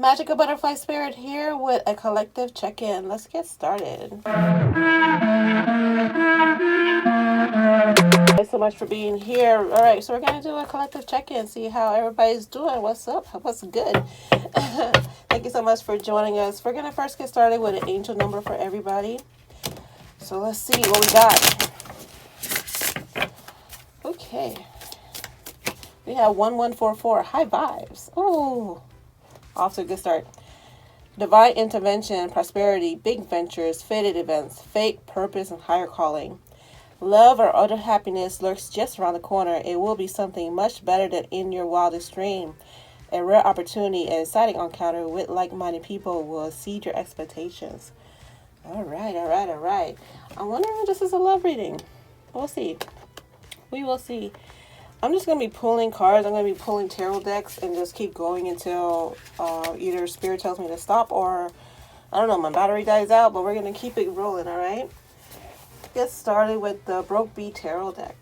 Magical Butterfly Spirit here with a collective check-in. Let's get started. Thanks so much for being here. All right, so we're going to do a collective check-in, see how everybody's doing. What's up? What's good? Thank you so much for joining us. We're going to first get started with an angel number for everybody. So let's see what we got. Okay. We have 1144. High vibes. Oh, off to a good start. Divine intervention, prosperity, big ventures, fated events, fate, purpose, and higher calling. Love or other happiness lurks just around the corner. It will be something much better than in your wildest dream. A rare opportunity and exciting encounter with like-minded people will exceed your expectations. All right. I'm wondering if this is a love reading. We'll see. We will see. I'm just going to be pulling cards. I'm going to be pulling tarot decks and just keep going until either Spirit tells me to stop or, I don't know, my battery dies out, but we're going to keep it rolling, all right? Get started with the Broke Bee Tarot deck.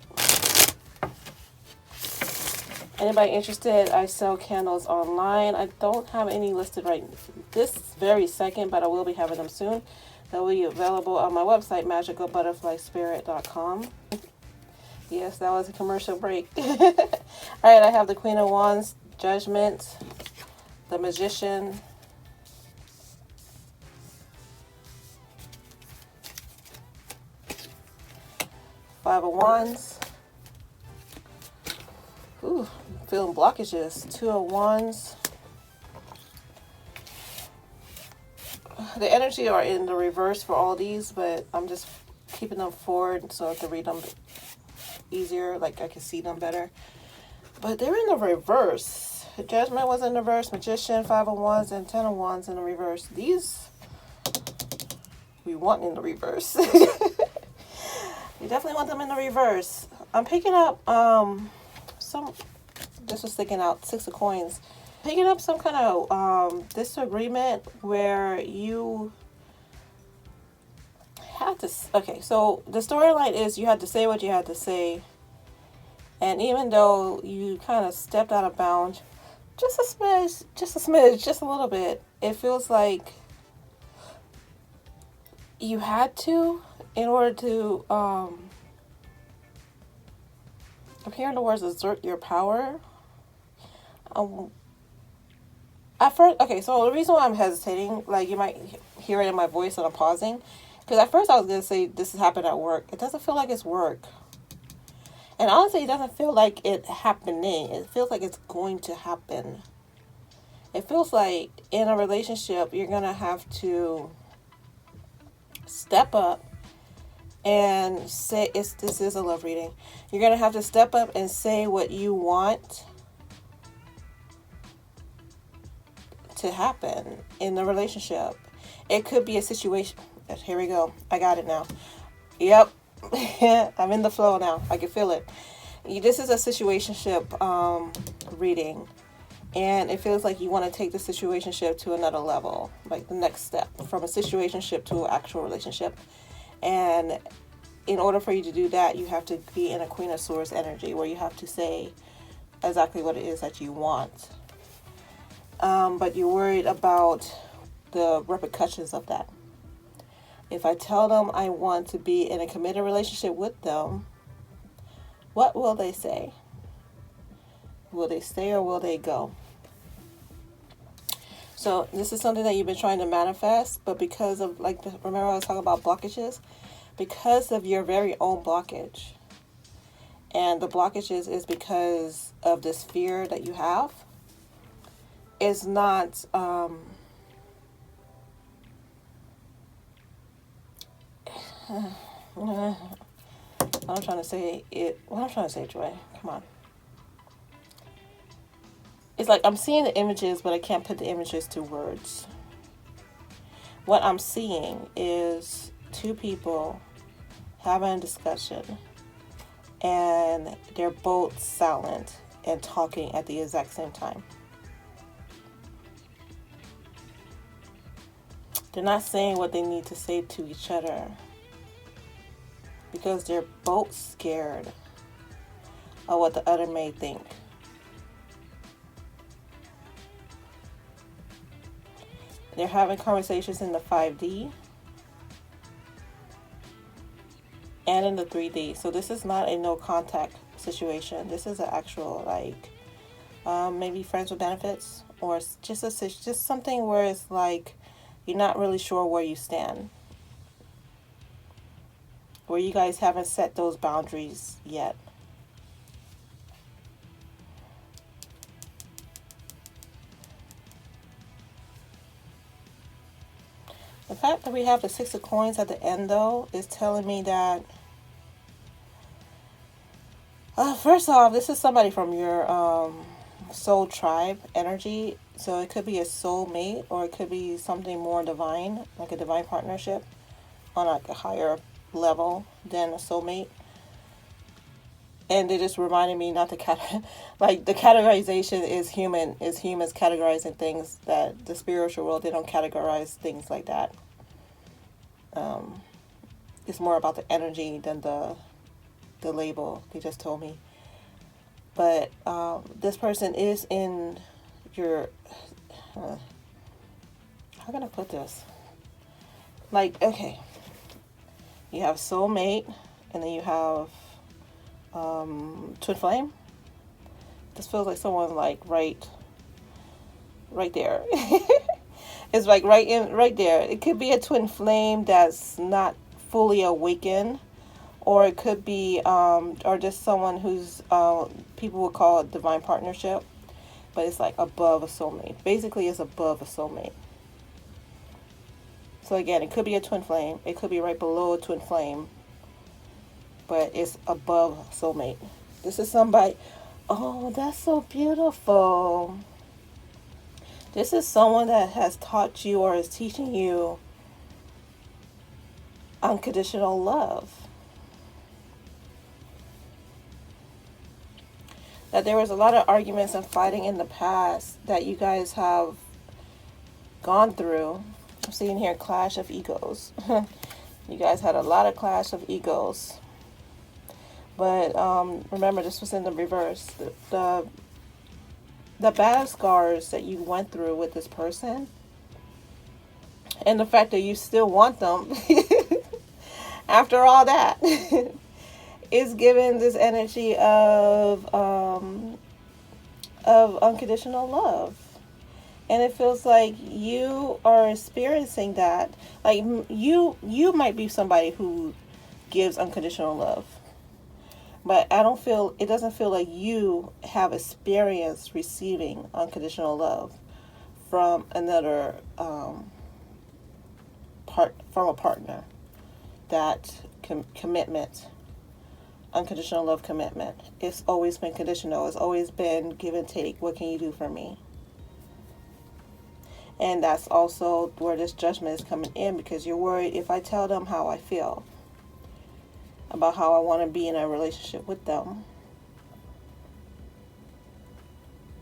Anybody interested? I sell candles online. I don't have any listed right this very second, but I will be having them soon. They'll be available on my website, magicalbutterflyspirit.com. Yes, that was a commercial break. All right, I have the Queen of Wands, Judgment, the Magician, Five of Wands. Ooh, feeling blockages. Two of Wands. The energy are in the reverse for all these, but I'm just keeping them forward so I can read them easier, like I can see them better. But they're in the reverse. The Judgment was in the reverse, Magician, Five of Wands, and Ten of Wands in the reverse. These we want in the reverse. We definitely want them in the reverse. I'm picking up some, this was sticking out, Six of Coins. Picking up some kind of disagreement where you had to, okay, so the storyline is you had to say what you had to say, and even though you kind of stepped out of bounds just a smidge, just a little bit, it feels like you had to in order to I'm hearing the words exert your power. At first, okay, so the reason why I'm hesitating, like you might hear it in my voice and I'm pausing, because at first I was going to say this has happened at work. It doesn't feel like it's work. And honestly, it doesn't feel like it happening. It feels like it's going to happen. It feels like in a relationship, you're going to have to step up and say, this is a love reading. You're going to have to step up and say what you want to happen in the relationship. It could be a situation. Here we go. I got it now. Yep. I'm in the flow now. I can feel it. This is a situationship reading. And it feels like you want to take the situationship to another level. Like the next step. From a situationship to an actual relationship. And in order for you to do that, you have to be in a Queen of Swords energy. Where you have to say exactly what it is that you want. But you're worried about the repercussions of that. If I tell them I want to be in a committed relationship with them, what will they say? Will they stay or will they go? So this is something that you've been trying to manifest, but because of, like, remember I was talking about blockages? Because of your very own blockage. And the blockages is because of this fear that you have. It's not, I'm trying to say it. What I'm trying to say, Joy. Come on. It's like I'm seeing the images, but I can't put the images to words. What I'm seeing is two people having a discussion, and they're both silent and talking at the exact same time. They're not saying what they need to say to each other because they're both scared of what the other may think. They're having conversations in the 5D and in the 3D. So this is not a no contact situation. This is an actual, like, maybe friends with benefits, or just something where it's like you're not really sure where you stand, where you guys haven't set those boundaries yet. The fact that we have the 6 of coins at the end, though, is telling me that, first off, this is somebody from your soul tribe energy. So it could be a soulmate, or it could be something more divine, like a divine partnership on like a higher level than a soulmate. And they just reminded me not to like, the categorization is humans categorizing things, that the spiritual world, they don't categorize things like that. It's more about the energy than the label, they just told me. But this person is in your, how can I put this? Like, okay, you have soulmate, and then you have twin flame. This feels like someone like right there. It's like right there. It could be a twin flame that's not fully awakened, or it could be or just someone who's people would call it divine partnership, but it's like above a soulmate. Basically, it's above a soulmate. So again, it could be a twin flame. It could be right below a twin flame, but it's above soulmate. This is somebody. Oh, that's so beautiful. This is someone that has taught you or is teaching you unconditional love. That there was a lot of arguments and fighting in the past that you guys have gone through. I'm seeing here clash of egos. You guys had a lot of clash of egos. But remember, this was in the reverse. The bad scars that you went through with this person, and the fact that you still want them after all that, is given this energy of unconditional love. And it feels like you are experiencing that. Like, you might be somebody who gives unconditional love, but it doesn't feel like you have experienced receiving unconditional love from another from a partner. That commitment, unconditional love commitment, it's always been conditional. It's always been give and take. What can you do for me? And that's also where this judgment is coming in, because you're worried, if I tell them how I feel about how I want to be in a relationship with them,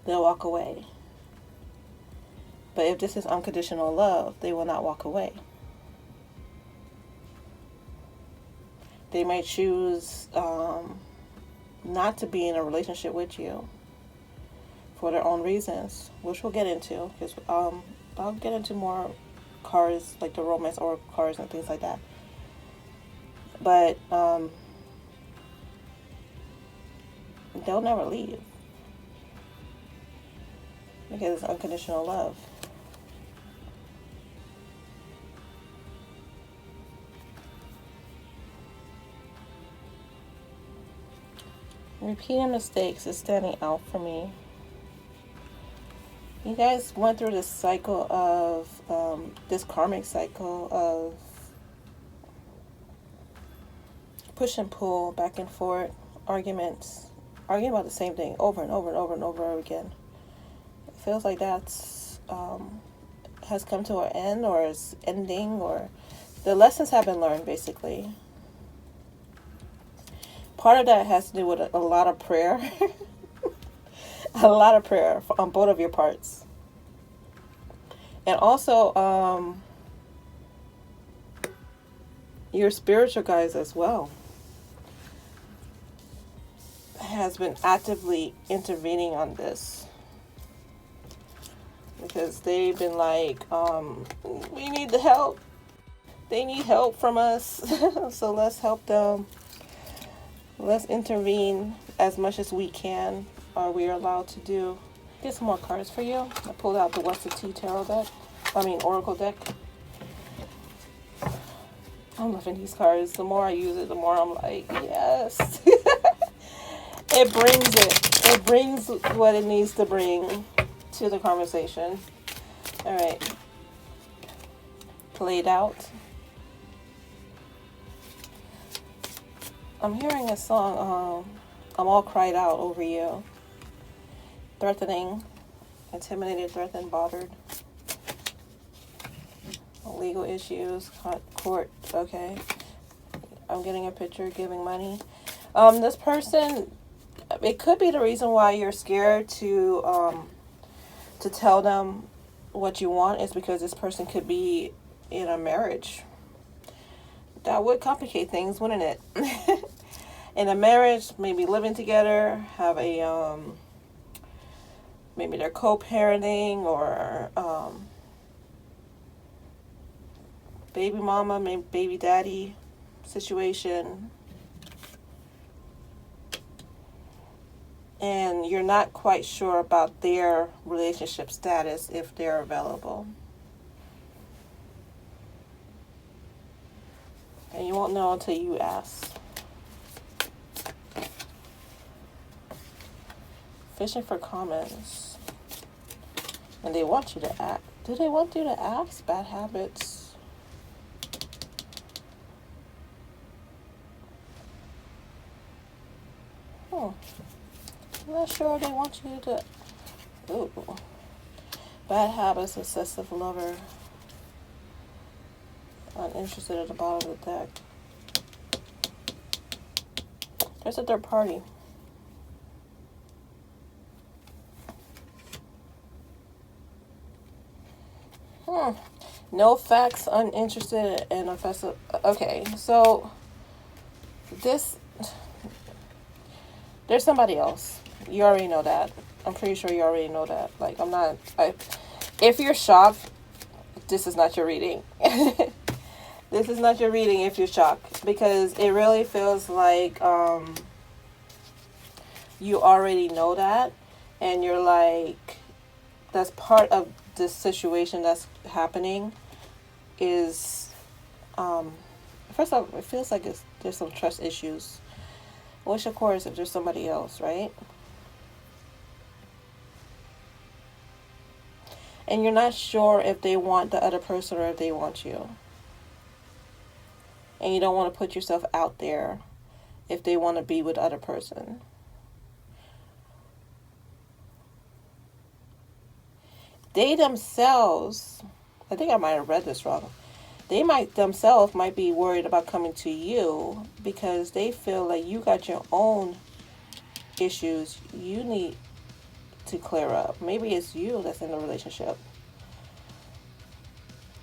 they'll walk away. But if this is unconditional love, they will not walk away. They may choose not to be in a relationship with you for their own reasons, which we'll get into, because I'll get into more cards, like the romance or cards and things like that. But they'll never leave, because it's unconditional love. Repeating mistakes is standing out for me. You guys went through this cycle of, this karmic cycle of push and pull, back and forth, arguments, arguing about the same thing over and over and over and over again. It feels like that's has come to an end, or is ending, or the lessons have been learned, basically. Part of that has to do with a lot of prayer. A lot of prayer on both of your parts. And also your spiritual guides as well has been actively intervening on this. because they've been like, we need the help. They need help from us. So let's help them. Let's intervene as much as we can, or we are allowed to do. Get some more cards for you. I pulled out the Wassup tarot deck. Oracle deck. I'm loving these cards. The more I use it, the more I'm like, yes. It brings it. It brings what it needs to bring to the conversation. All right. Played out. I'm hearing a song, I'm all cried out over you. Threatening, intimidated, threatened, bothered. Legal issues, court, okay. I'm getting a picture, giving money. This person, it could be the reason why you're scared to tell them what you want is because this person could be in a marriage. That would complicate things, wouldn't it? In a marriage, maybe living together, have a, maybe they're co-parenting or, baby mama, maybe baby daddy situation. And you're not quite sure about their relationship status if they're available. And you won't know until you ask. Fishing for comments. And they want you to act. Do they want you to ask? Bad habits. I'm not sure they want you to. Ooh. Bad habits, obsessive lover. Uninterested at the bottom of the deck. There's a third party. No facts, uninterested, and offensive. Okay, so there's somebody else. You already know that. I'm pretty sure you already know that. Like, if you're shocked, this is not your reading. This is not your reading if you're shocked, because it really feels like you already know that, and you're like, that's part of this situation that's happening is, first off, it feels like there's some trust issues. Which, of course, if there's somebody else, right? And you're not sure if they want the other person or if they want you. And you don't want to put yourself out there if they want to be with the other person. They themselves, I think I might have read this wrong. They themselves might be worried about coming to you because they feel like you got your own issues you need to clear up. Maybe it's you that's in the relationship.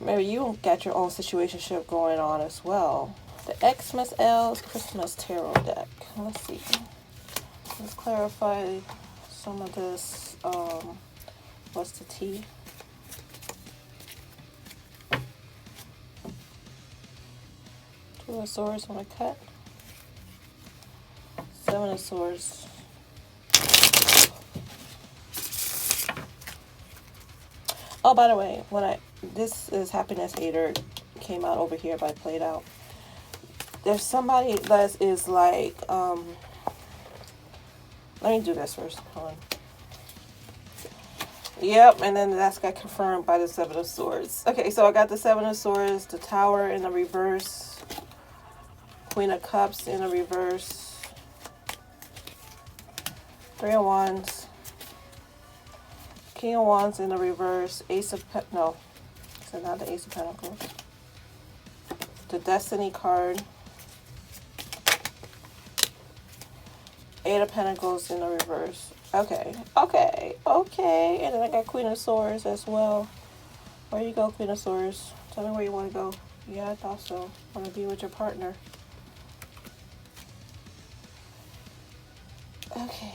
Maybe you got your own situationship going on as well. The Xmas L's Christmas Tarot deck. Let's see. Let's clarify some of this. What's the T? Two of Swords on a cut. Seven of Swords. Oh, by the way, this is Happiness Hater, came out over here by Played Out. There's somebody that is like, let me do this first. Hold on. Yep, and then that's got confirmed by the Seven of Swords. Okay, so I got the Seven of Swords, the Tower in the reverse, Queen of Cups in the reverse, Three of Wands, King of Wands in the reverse, Ace of no, so not the Ace of Pentacles, the Destiny card, Eight of Pentacles in the reverse. Okay. And then I got Queen of Swords as well. Where you go, Queen of Swords? Tell me where you want to go. Yeah, I thought so. Want to be with your partner. Okay.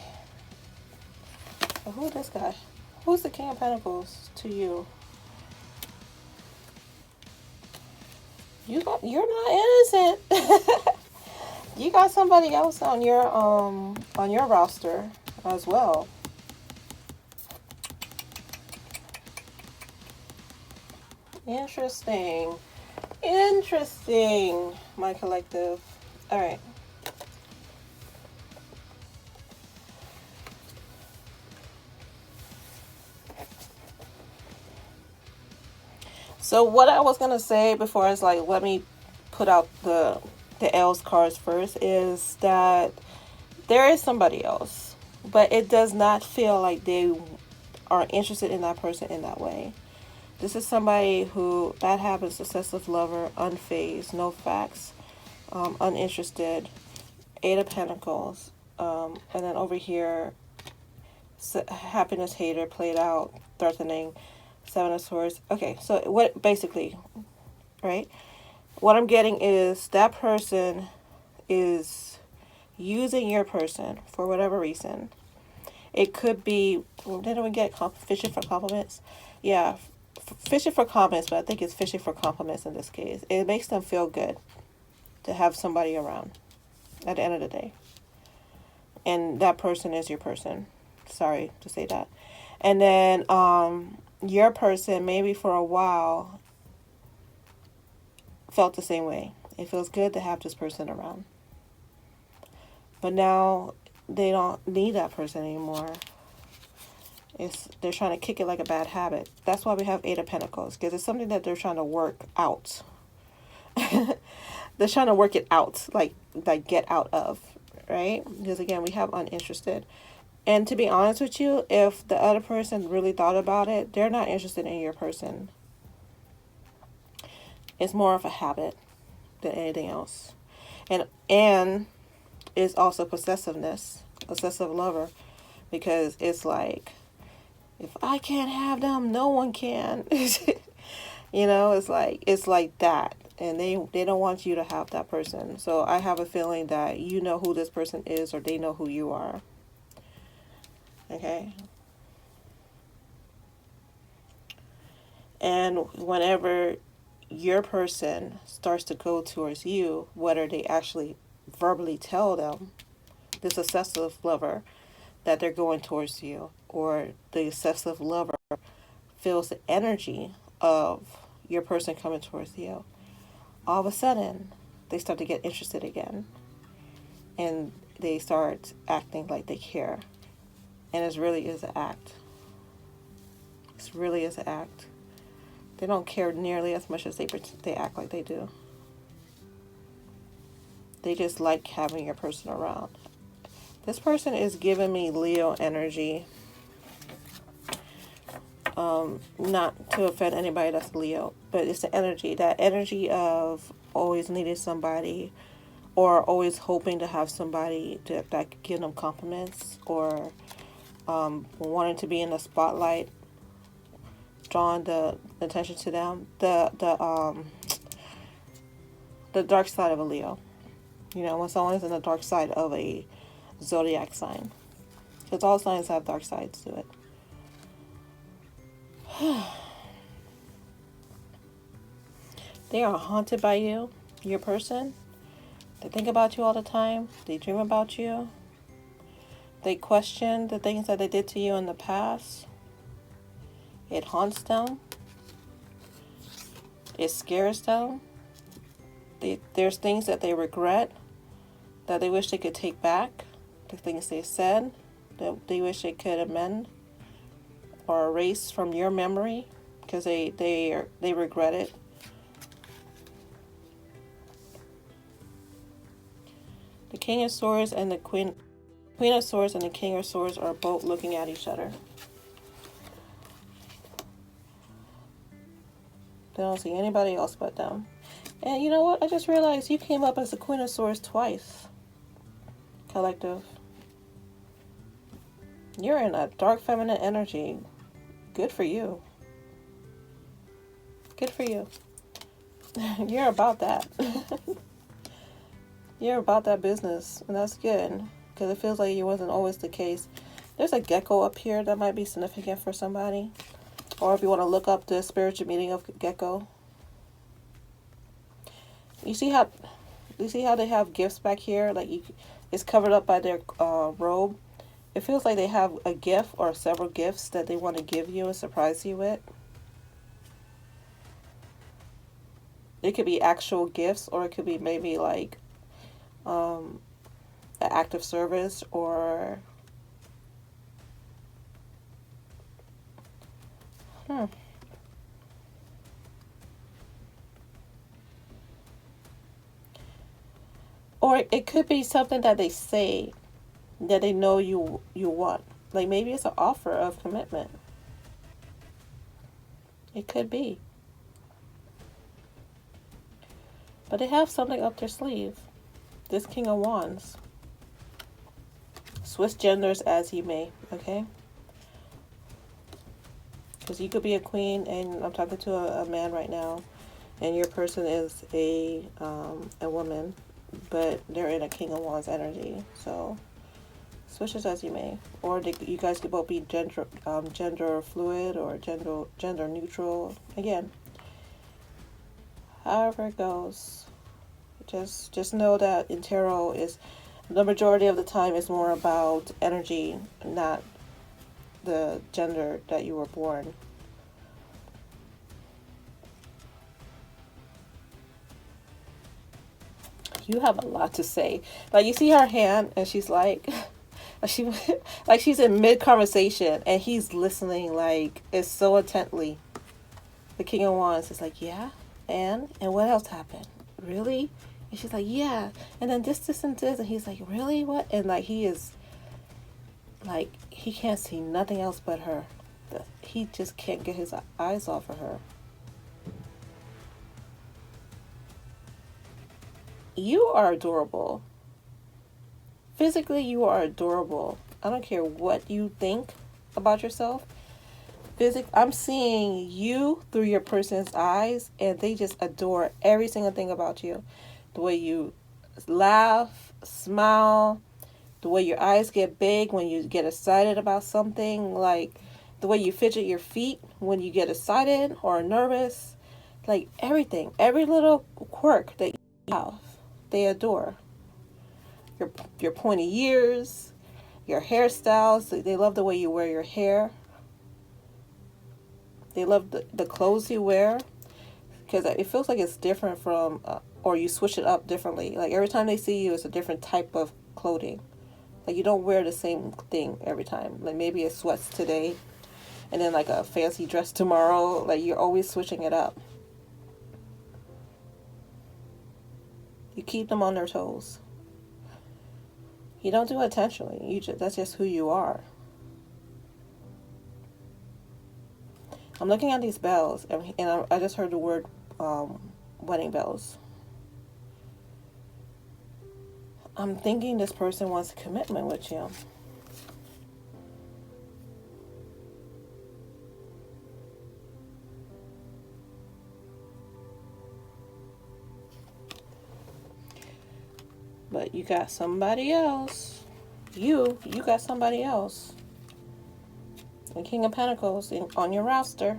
So who is this guy? Who's the King of Pentacles to you? You're not innocent. You got somebody else on your roster as well. Interesting. Interesting, my collective. All right. So what I was going to say before is like, let me put out the L's cards first, is that there is somebody else, but it does not feel like they are interested in that person in that way. This is somebody who, bad habits, obsessive lover, unfazed, no facts, uninterested, Eight of Pentacles, and then over here, happiness hater, played out, threatening, Seven of Swords. Okay, so what basically, right? What I'm getting is that person is using your person for whatever reason. It could be, didn't we get fishing for compliments? Yeah, fishing for compliments, but I think it's fishing for compliments in this case. It makes them feel good to have somebody around at the end of the day. And that person is your person. Sorry to say that. And then your person, maybe for a while, felt the same way. It feels good to have this person around. But now they don't need that person anymore. They're trying to kick it like a bad habit. That's why we have Eight of Pentacles, because it's something that they're trying to work out. They're trying to work it out, like get out of, right? Because again, we have uninterested. And to be honest with you, if the other person really thought about it, they're not interested in your person. It's more of a habit than anything else. And it's also possessiveness, obsessive lover, because it's like, if I can't have them, no one can. You know, it's like that. And they don't want you to have that person. So I have a feeling that you know who this person is, or they know who you are. Okay? And whenever your person starts to go towards you, whether they actually verbally tell them, this obsessive lover, that they're going towards you, or the obsessive lover feels the energy of your person coming towards you, all of a sudden they start to get interested again, and they start acting like they care. And it really is an act. It really is an act. They don't care nearly as much as they act like they do. They just like having your person around. This person is giving me Leo energy. Not to offend anybody that's Leo, but it's the energy. That energy of always needing somebody, or always hoping to have somebody that could give them compliments, or wanting to be in the spotlight, drawing the attention to them. The dark side of a Leo. You know, when someone is in the dark side of a zodiac sign. Because all signs have dark sides to it. They are haunted by you, your person. They think about you all the time. They dream about you. They question the things that they did to you in the past. It haunts them. It scares them. There's things that they regret, that they wish they could take back. The things they said, that they wish they could amend or erase from your memory, because they regret it. The King of Swords and the Queen of Swords and the King of Swords are both looking at each other. They don't see anybody else but them. And you know what? I just realized you came up as the Queen of Swords twice. Collective. You're in a dark feminine energy. Good for you. Good for you. You're about that. You're about that business. And that's good. Because it feels like it wasn't always the case. There's a gecko up here that might be significant for somebody. Or if you want to look up the spiritual meaning of gecko. You see how they have gifts back here? Like it's covered up by their robe. It feels like they have a gift or several gifts that they want to give you and surprise you with. It could be actual gifts, or it could be maybe like an act of service, or or it could be something that they say that they know you want. Like maybe it's an offer of commitment. It could be. But they have something up their sleeve. This King of Wands. Switch genders as you may, okay? Because you could be a queen, and I'm talking to a man right now, and your person is a woman, but they're in a King of Wands energy. So switch it as you may, or you guys could both be gender fluid or gender neutral. Again, however it goes, just know that in tarot is the majority of the time is more about energy, not the gender that you were born. You have a lot to say. Like you see her hand, and she's like, she's in mid conversation, and he's listening like it's so intently. The King of Wands is like, yeah, and what else happened? Really? And she's like, yeah, and then this, and this, and he's like, really? What? And like he is, like he can't see nothing else but her. He just can't get his eyes off of her. You are adorable. Physically, you are adorable. I don't care what you think about yourself. I'm seeing you through your person's eyes, and they just adore every single thing about you. The way you laugh, smile, the way your eyes get big when you get excited about something, like the way you fidget your feet when you get excited or nervous, like everything, every little quirk that you have, they adore. Your pointy ears, your hairstyles, they love the way you wear your hair. They love the clothes you wear, because it feels like it's different from, or you switch it up differently. Like every time they see you, it's a different type of clothing. Like you don't wear the same thing every time. Like maybe it's sweats today, and then like a fancy dress tomorrow. Like you're always switching it up. You keep them on their toes. You don't do it intentionally. That's just who you are. I'm looking at these bells, and I just heard the word wedding bells. I'm thinking this person wants a commitment with you. But you got somebody else. You got somebody else. The King of Pentacles on your roster.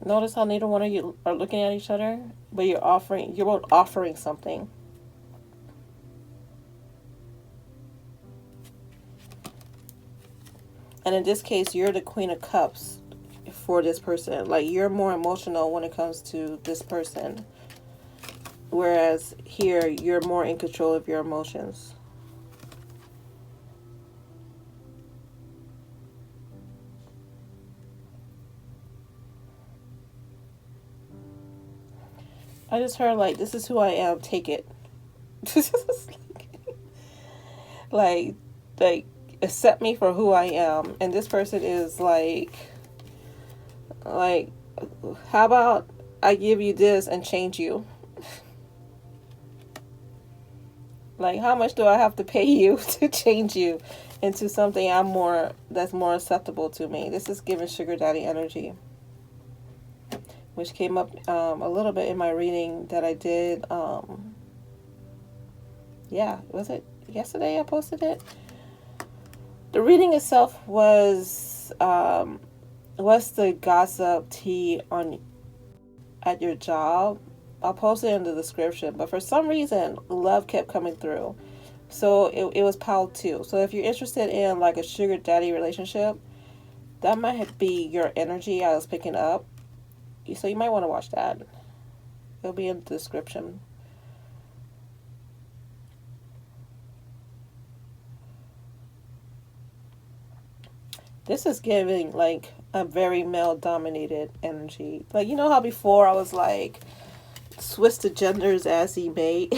Notice how neither one of you are looking at each other, but you're both offering something. And in this case, you're the Queen of Cups for this person. Like, you're more emotional when it comes to this person. Whereas here, you're more in control of your emotions. I just heard, like, this is who I am, take it. like, accept me for who I am. And this person is like, how about I give you this and change you? Like, how much do I have to pay you to change you into something that's more acceptable to me. This is giving sugar daddy energy, which came up a little bit in my reading that I did. Yeah, was it yesterday I posted it? The reading itself was what's the gossip tea on at your job? I'll post it in the description. But for some reason, love kept coming through. So it was pile 2. So if you're interested in like a sugar daddy relationship, that might be your energy I was picking up. So you might want to watch that. It'll be in the description. This is giving like a very male dominated energy. Like, you know how before I was like, switch the genders as he may.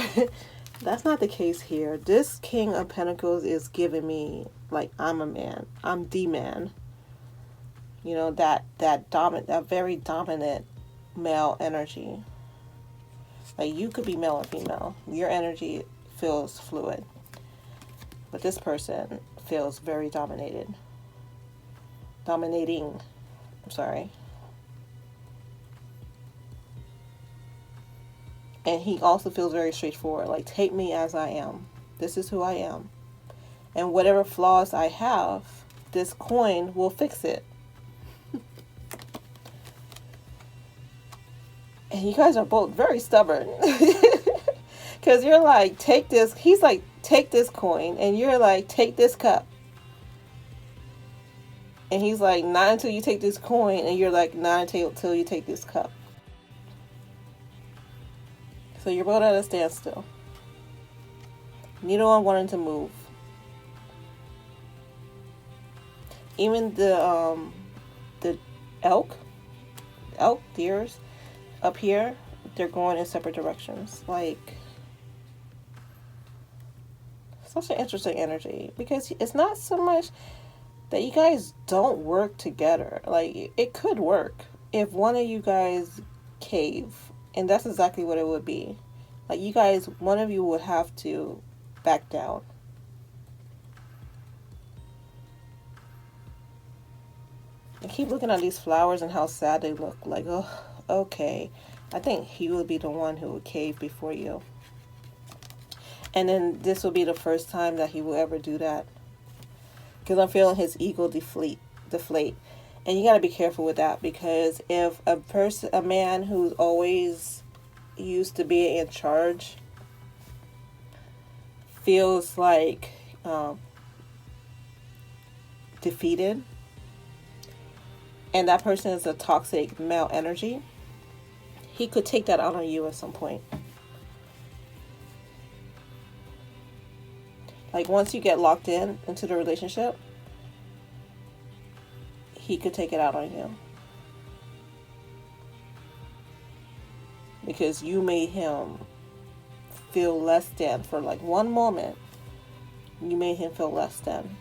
That's not the case here. This King of Pentacles is giving me like I'm a man. I'm the man. You know, that very dominant male energy. Like, you could be male or female. Your energy feels fluid. But this person feels very dominated. Dominating. I'm sorry. And he also feels very straightforward. Like, take me as I am. This is who I am. And whatever flaws I have, this coin will fix it. And you guys are both very stubborn. Because you're like, take this. He's like, take this coin. And you're like, take this cup. And he's like, not until you take this coin. And you're like, not until you take this cup. So you're both at a standstill. Neither one wanted to move. Even the elk deers up here, they're going in separate directions. Like, such an interesting energy, because it's not so much that you guys don't work together. Like, it could work if one of you guys cave, and that's exactly what it would be. Like, you guys, one of you would have to back down. I keep looking at these flowers and how sad they look. Like, oh, okay. I think he would be the one who would cave before you. And then this will be the first time that he will ever do that. Because I'm feeling his ego deflate. And you got to be careful with that, because if a man who's always used to be in charge feels like defeated, and that person is a toxic male energy, he could take that out on you at some point. Like, once you get locked into the relationship, he could take it out on you. Because you made him feel less than. For like one moment, you made him feel less than.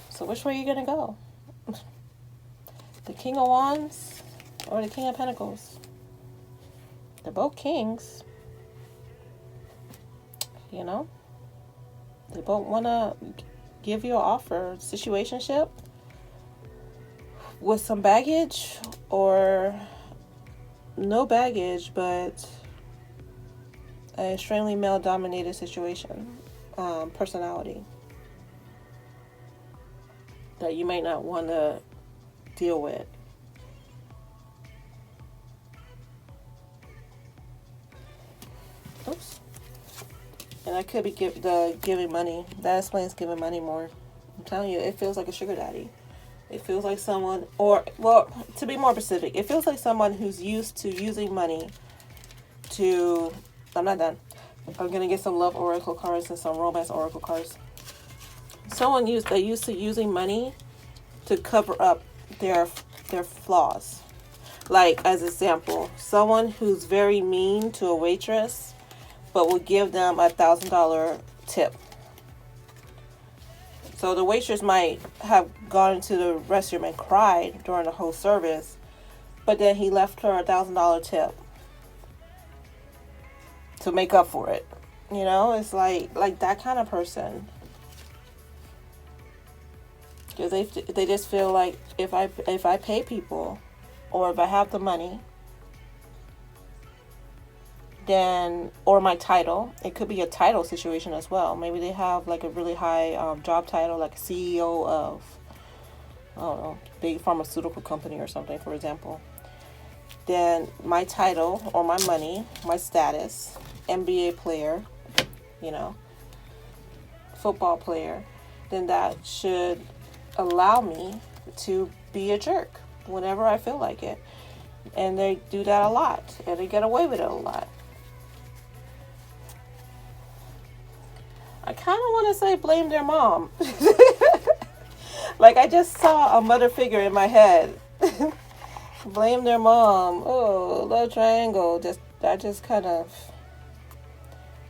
So which way are you going to go? The King of Wands or the King of Pentacles? They're both kings. You know? They both want to give you an offer. Situationship with some baggage, or no baggage, but an extremely male dominated situation, personality that you may not want to deal with. Oops. And I could be giving money. That explains giving money more. I'm telling you, it feels like a sugar daddy. It feels like someone, to be more specific, it feels like someone who's used to using money to, I'm not done. I'm going to get some love oracle cards and some romance oracle cards. Someone used to using money to cover up their flaws. Like, as example, someone who's very mean to a waitress, but will give them $1,000 tip. So the waitress might have gone into the restroom and cried during the whole service, but then he left her $1,000 tip. to make up for it. You know, it's like that kind of person. Because they just feel like if I pay people, or if I have the money, then, or my title, it could be a title situation as well. Maybe they have like a really high job title, like a CEO of, I don't know, big pharmaceutical company or something, for example. Then my title or my money, my status, NBA player, you know, football player, then that should allow me to be a jerk whenever I feel like it. And they do that a lot, and they get away with it a lot. I kind of want to say blame their mom. Like I just saw a mother figure in my head. Blame their mom. Oh, love triangle. That just kind of,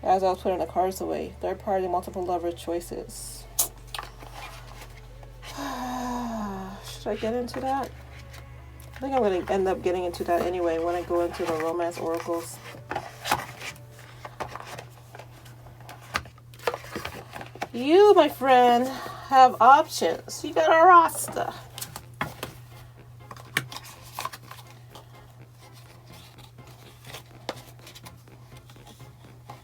as I was putting the cards away. Third party, multiple lover choices. Should I get into that? I think I'm going to end up getting into that anyway when I go into the romance oracles. You, my friend, have options. You got a roster.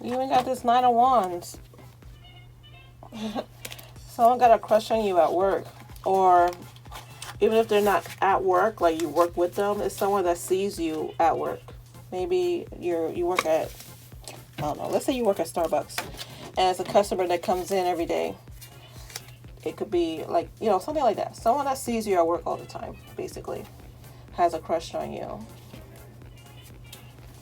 You even got this 9 of Wands. Someone got a crush on you at work. Or even if they're not at work, like you work with them, it's someone that sees you at work. Maybe you work at, I don't know, let's say you work at Starbucks. And it's a customer that comes in every day. It could be like, you know, something like that. Someone that sees you at work all the time, basically, has a crush on you.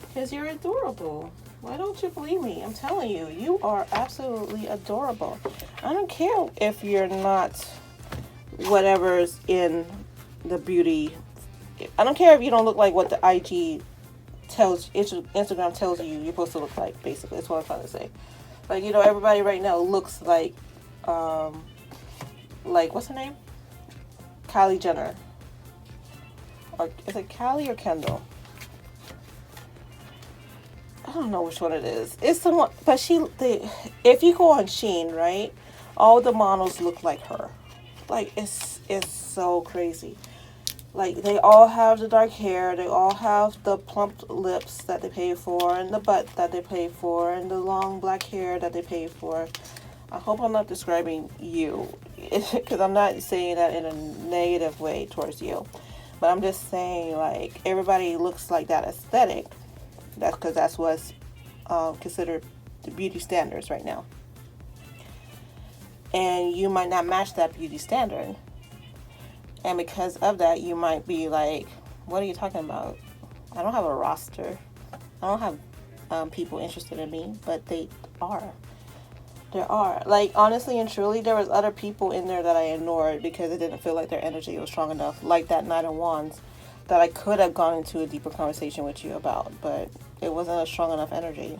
Because you're adorable. Why don't you believe me? I'm telling you, you are absolutely adorable. I don't care if you're not whatever's in the beauty. I don't care if you don't look like what the IG tells, Instagram tells you you're supposed to look like, basically. That's what I'm trying to say. Like, you know, everybody right now looks like what's her name? Kylie Jenner. Or is it Kylie or Kendall? I don't know which one it is. It's someone, but if you go on Shein, right, all the models look like her. Like, it's so crazy. Like, they all have the dark hair, they all have the plump lips that they pay for, and the butt that they pay for, and the long black hair that they pay for. I hope I'm not describing you, because I'm not saying that in a negative way towards you. But I'm just saying, like, everybody looks like that aesthetic. That's because that's what's considered the beauty standards right now. And you might not match that beauty standard. And because of that, you might be like, what are you talking about? I don't have a roster. I don't have people interested in me, but they are. There are. Like, honestly and truly, there was other people in there that I ignored because it didn't feel like their energy was strong enough. Like that 9 of Wands that I could have gone into a deeper conversation with you about, but it wasn't a strong enough energy.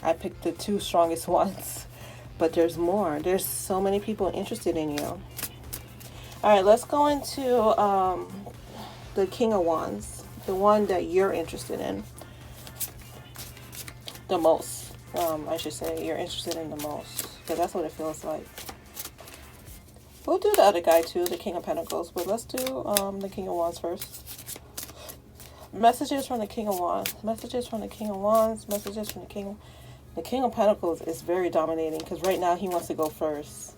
I picked the 2 strongest ones. But there's more. There's so many people interested in you. All right, let's go into the King of Wands. The one that you're interested in the most. I should say you're interested in the most. Because that's what it feels like. We'll do the other guy too, the King of Pentacles. But let's do the King of Wands first. Messages from the King of Wands. Messages from the King of Wands. Messages from the King of... The King of Pentacles is very dominating because right now he wants to go first.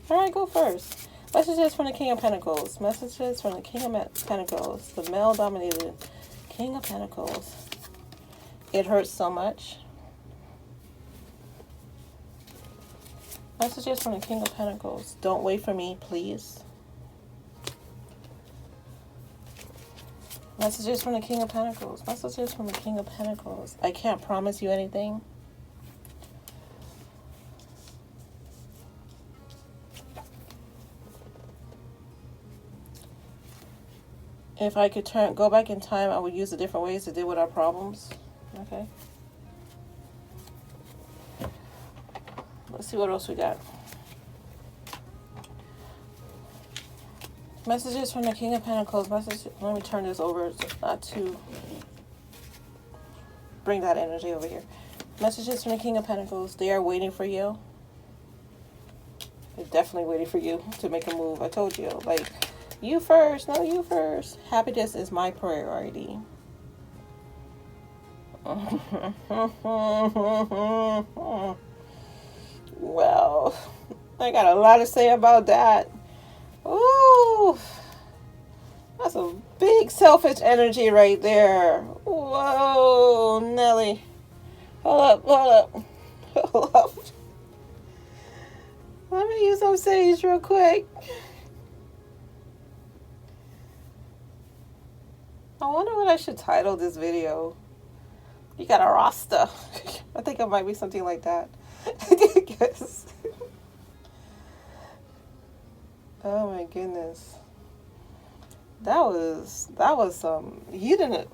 All right, go first. Messages from the King of Pentacles. Messages from the King of Pentacles. The male-dominated King of Pentacles. It hurts so much. Messages from the King of Pentacles. Don't wait for me, please. Messages from the King of Pentacles. Messages from the King of Pentacles. I can't promise you anything. If I could go back in time, I would use the different ways to deal with our problems. Okay. Let's see what else we got. Messages from the King of Pentacles. Let me turn this over to bring that energy over here. Messages from the King of Pentacles. They are waiting for you. They're definitely waiting for you to make a move. I told you, like, you first. No, you first. Happiness is my priority. Well, I got a lot to say about that. Ooh, that's a big selfish energy right there. Whoa, Nelly. Hold up. Hold up. Let me use some sage real quick. I wonder what I should title this video. You got a roster. I think it might be something like that. I guess. Oh my goodness. That was you didn't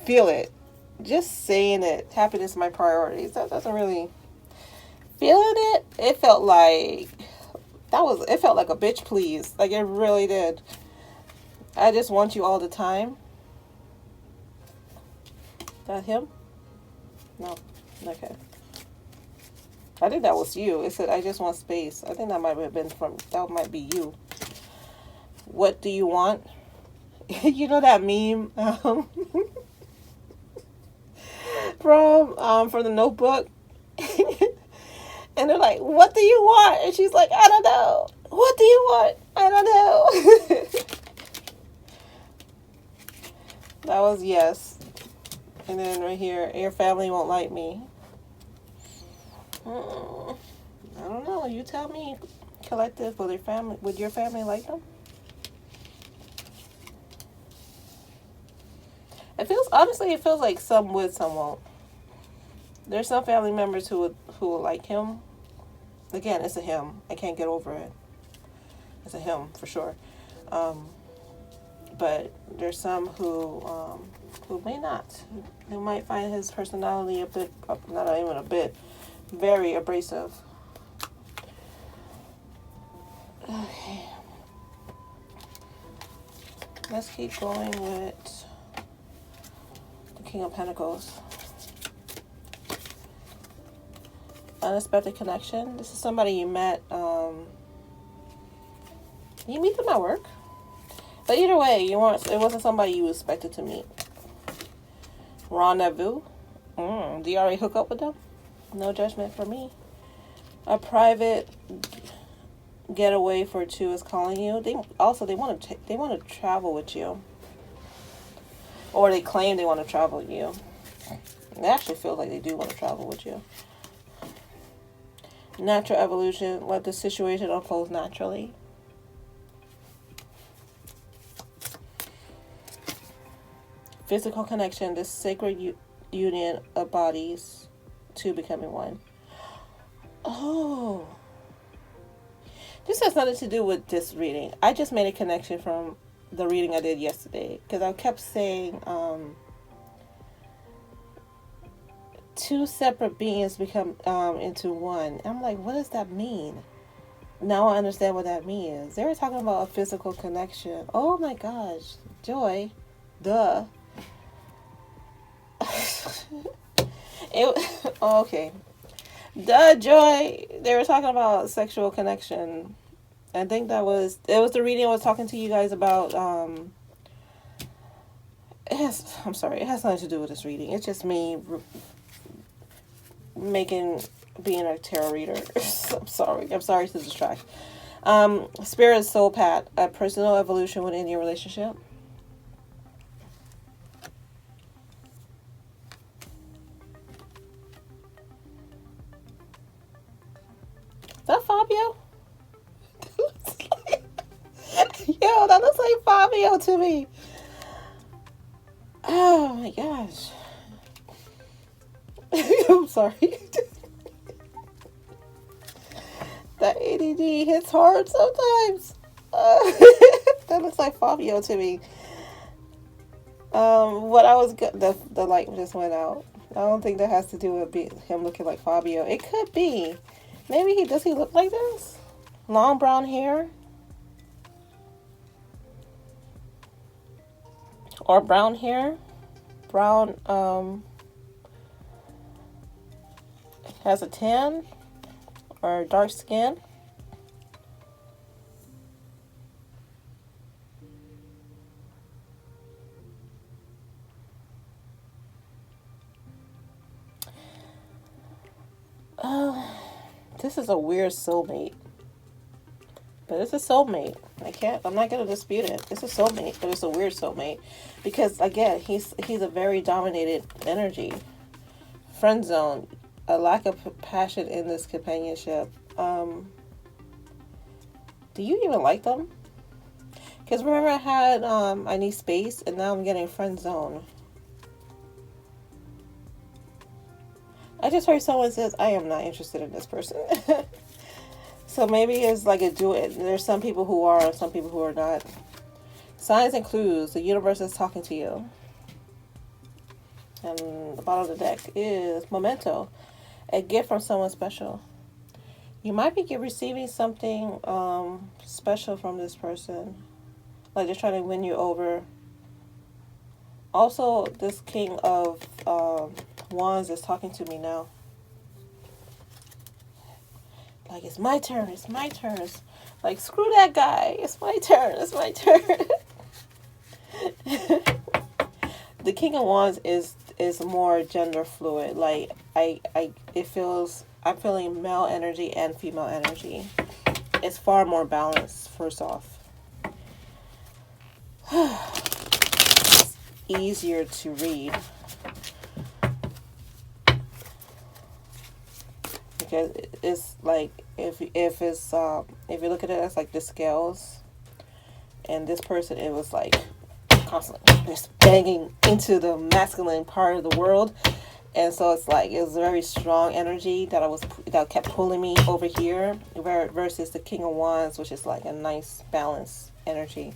feel it. Just saying it. Happiness is my priorities. That doesn't really feeling it. It felt like it felt like a bitch please. Like it really did. I just want you all the time. That him? No. Okay. I think that was you. It said, I just want space. I think that might have been that might be you. What do you want? You know that meme from the Notebook? And they're like, what do you want? And she's like, I don't know. What do you want? I don't know. That was yes. And then right here, your family won't like me. I don't know. You tell me, collective. Would your family like them? It feels like some would, some won't. There's some family members who will like him. Again, it's a him. I can't get over it. It's a him for sure. But there's some who may not. They might find his personality a bit, not even a bit, very abrasive. Okay. Let's keep going with the King of Pentacles. Unexpected connection. This is somebody you met. You meet them at work. But either way, it wasn't somebody you expected to meet. Rendezvous. Do you already hook up with them? No judgment for me. A private getaway for two is calling you. They want to travel with you, or they claim they want to travel with you. They actually feel like they do want to travel with you. Natural evolution. Let the situation unfold naturally. Physical connection. This sacred union of bodies, two becoming one. Oh. This has nothing to do with this reading. I just made a connection from the reading I did yesterday. Because I kept saying two separate beings become into one. I'm like, what does that mean? Now I understand what that means. They were talking about a physical connection. Oh my gosh. Joy. Duh. Okay. Duh, Joy. They were talking about sexual connection. I think it was the reading I was talking to you guys about. It has nothing to do with this reading. It's just me being a tarot reader. I'm sorry to distract. Spirit soul path, a personal evolution within your relationship. Is that Fabio? Yo, that looks like Fabio to me. Oh my gosh. I'm sorry. That ADD hits hard sometimes. That looks like Fabio to me. The light just went out. I don't think that has to do with him looking like Fabio. It could be. Maybe does he look like this? Long brown hair? Or brown hair? Brown, has a tan or dark skin. This is a weird soulmate. But it's a soulmate. I'm not gonna dispute it. It's a soulmate, but it's a weird soulmate. Because again, he's a very dominated energy. Friend zone. A lack of passion in this companionship. Do you even like them? Because remember I had I need space, and now I'm getting friend zone. I just heard someone says, I am not interested in this person. So maybe it's like a do it. There's some people who are, some people who are not. Signs and clues. The universe is talking to you. And the bottom of the deck is memento. A gift from someone special. You might be receiving something special from this person. Like they're trying to win you over. Also, this King of Wands is talking to me now. Like, it's my turn, it's my turn. It's like, screw that guy. It's my turn, it's my turn. The King of Wands is more gender fluid. Like, I'm feeling male energy and female energy. It's far more balanced, first off. It's easier to read. Because it's like if you look at it as like the scales, and this person, it was like constantly just banging into the masculine part of the world, and so it's like it was very strong energy that kept pulling me over here, versus the King of Wands, which is like a nice balanced energy.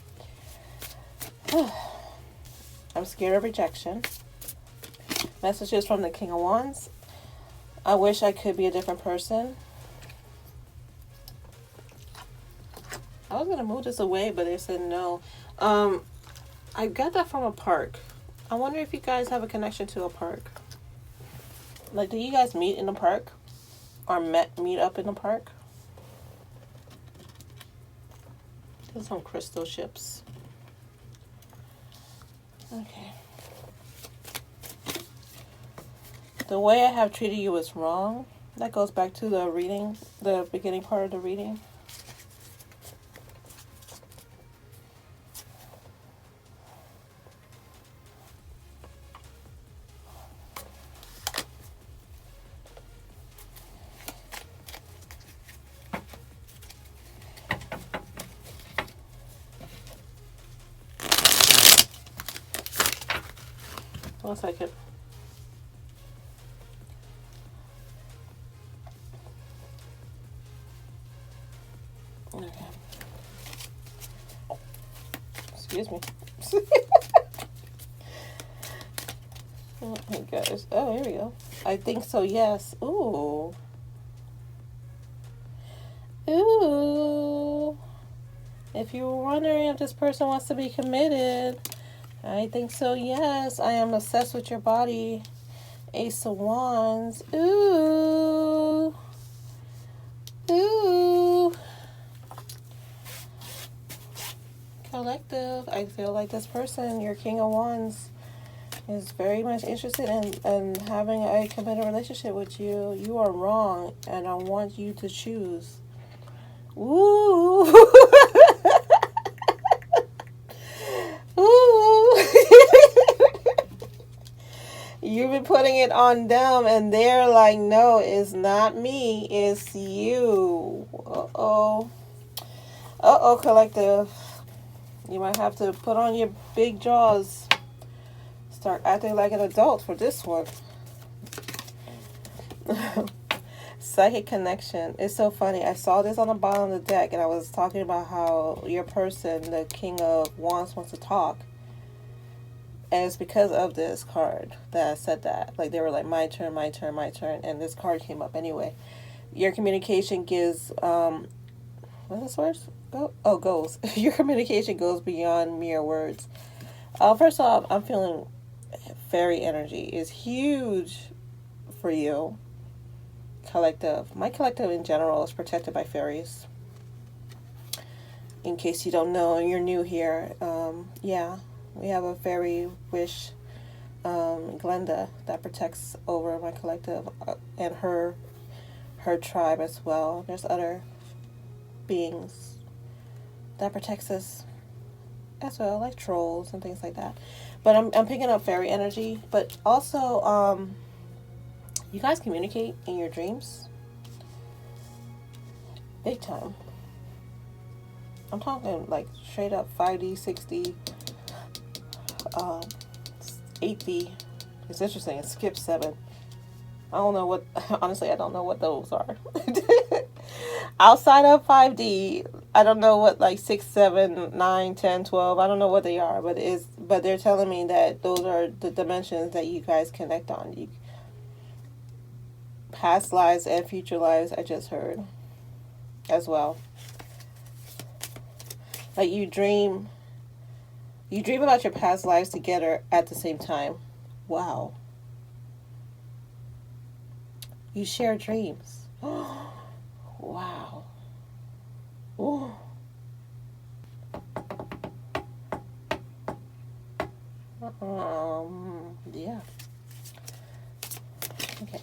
I'm scared of rejection. Messages from the King of Wands. I wish I could be a different person. I was going to move this away, but they said no. I got that from a park. I wonder if you guys have a connection to a park. Like, do you guys meet in the park? Or meet up in the park? There's some crystal ships. Okay. The way I have treated you is wrong. That goes back to the reading, the beginning part of the reading. One second. Okay. Excuse me. Oh my gosh. Oh, here we go. I think so, yes. Ooh. Ooh. If you were wondering if this person wants to be committed, I think so, yes. I am obsessed with your body. Ace of Wands. Ooh. Ooh. Collective. I feel like this person, your King of Wands, is very much interested in having a committed relationship with you. You are wrong, and I want you to choose. Ooh. Ooh. You've been putting it on them, and they're like, no, it's not me, it's you. Uh-oh. Uh-oh, collective. You might have to put on your big jaws. Start acting like an adult for this one. Psychic connection. It's so funny. I saw this on the bottom of the deck, and I was talking about how your person, the King of Wands, wants to talk. And it's because of this card that I said that. Like, they were like, my turn, my turn, my turn. And this card came up anyway. Your communication gives, what's this word? Goes. Your communication goes beyond mere words. First off, I'm feeling fairy energy is huge for you. collective. My collective in general is protected by fairies. In case you don't know and you're new here, yeah, we have a fairy wish, Glenda, that protects over my collective and her tribe as well. There's other beings that protects us as well, like trolls and things like that. But I'm picking up fairy energy. But also, you guys communicate in your dreams, big time. I'm talking like straight up 5D, 6D, 8D. It's interesting. It skips 7. I don't know what. Honestly, I don't know what those are. Outside of 5D, I don't know what like 6, 7, 9, 10, 12. I don't know what they are, but they're telling me that those are the dimensions that you guys connect on. Past lives and future lives. I just heard as well. Like you dream about your past lives together at the same time. Wow. You share dreams. Wow. Ooh. Yeah. Okay.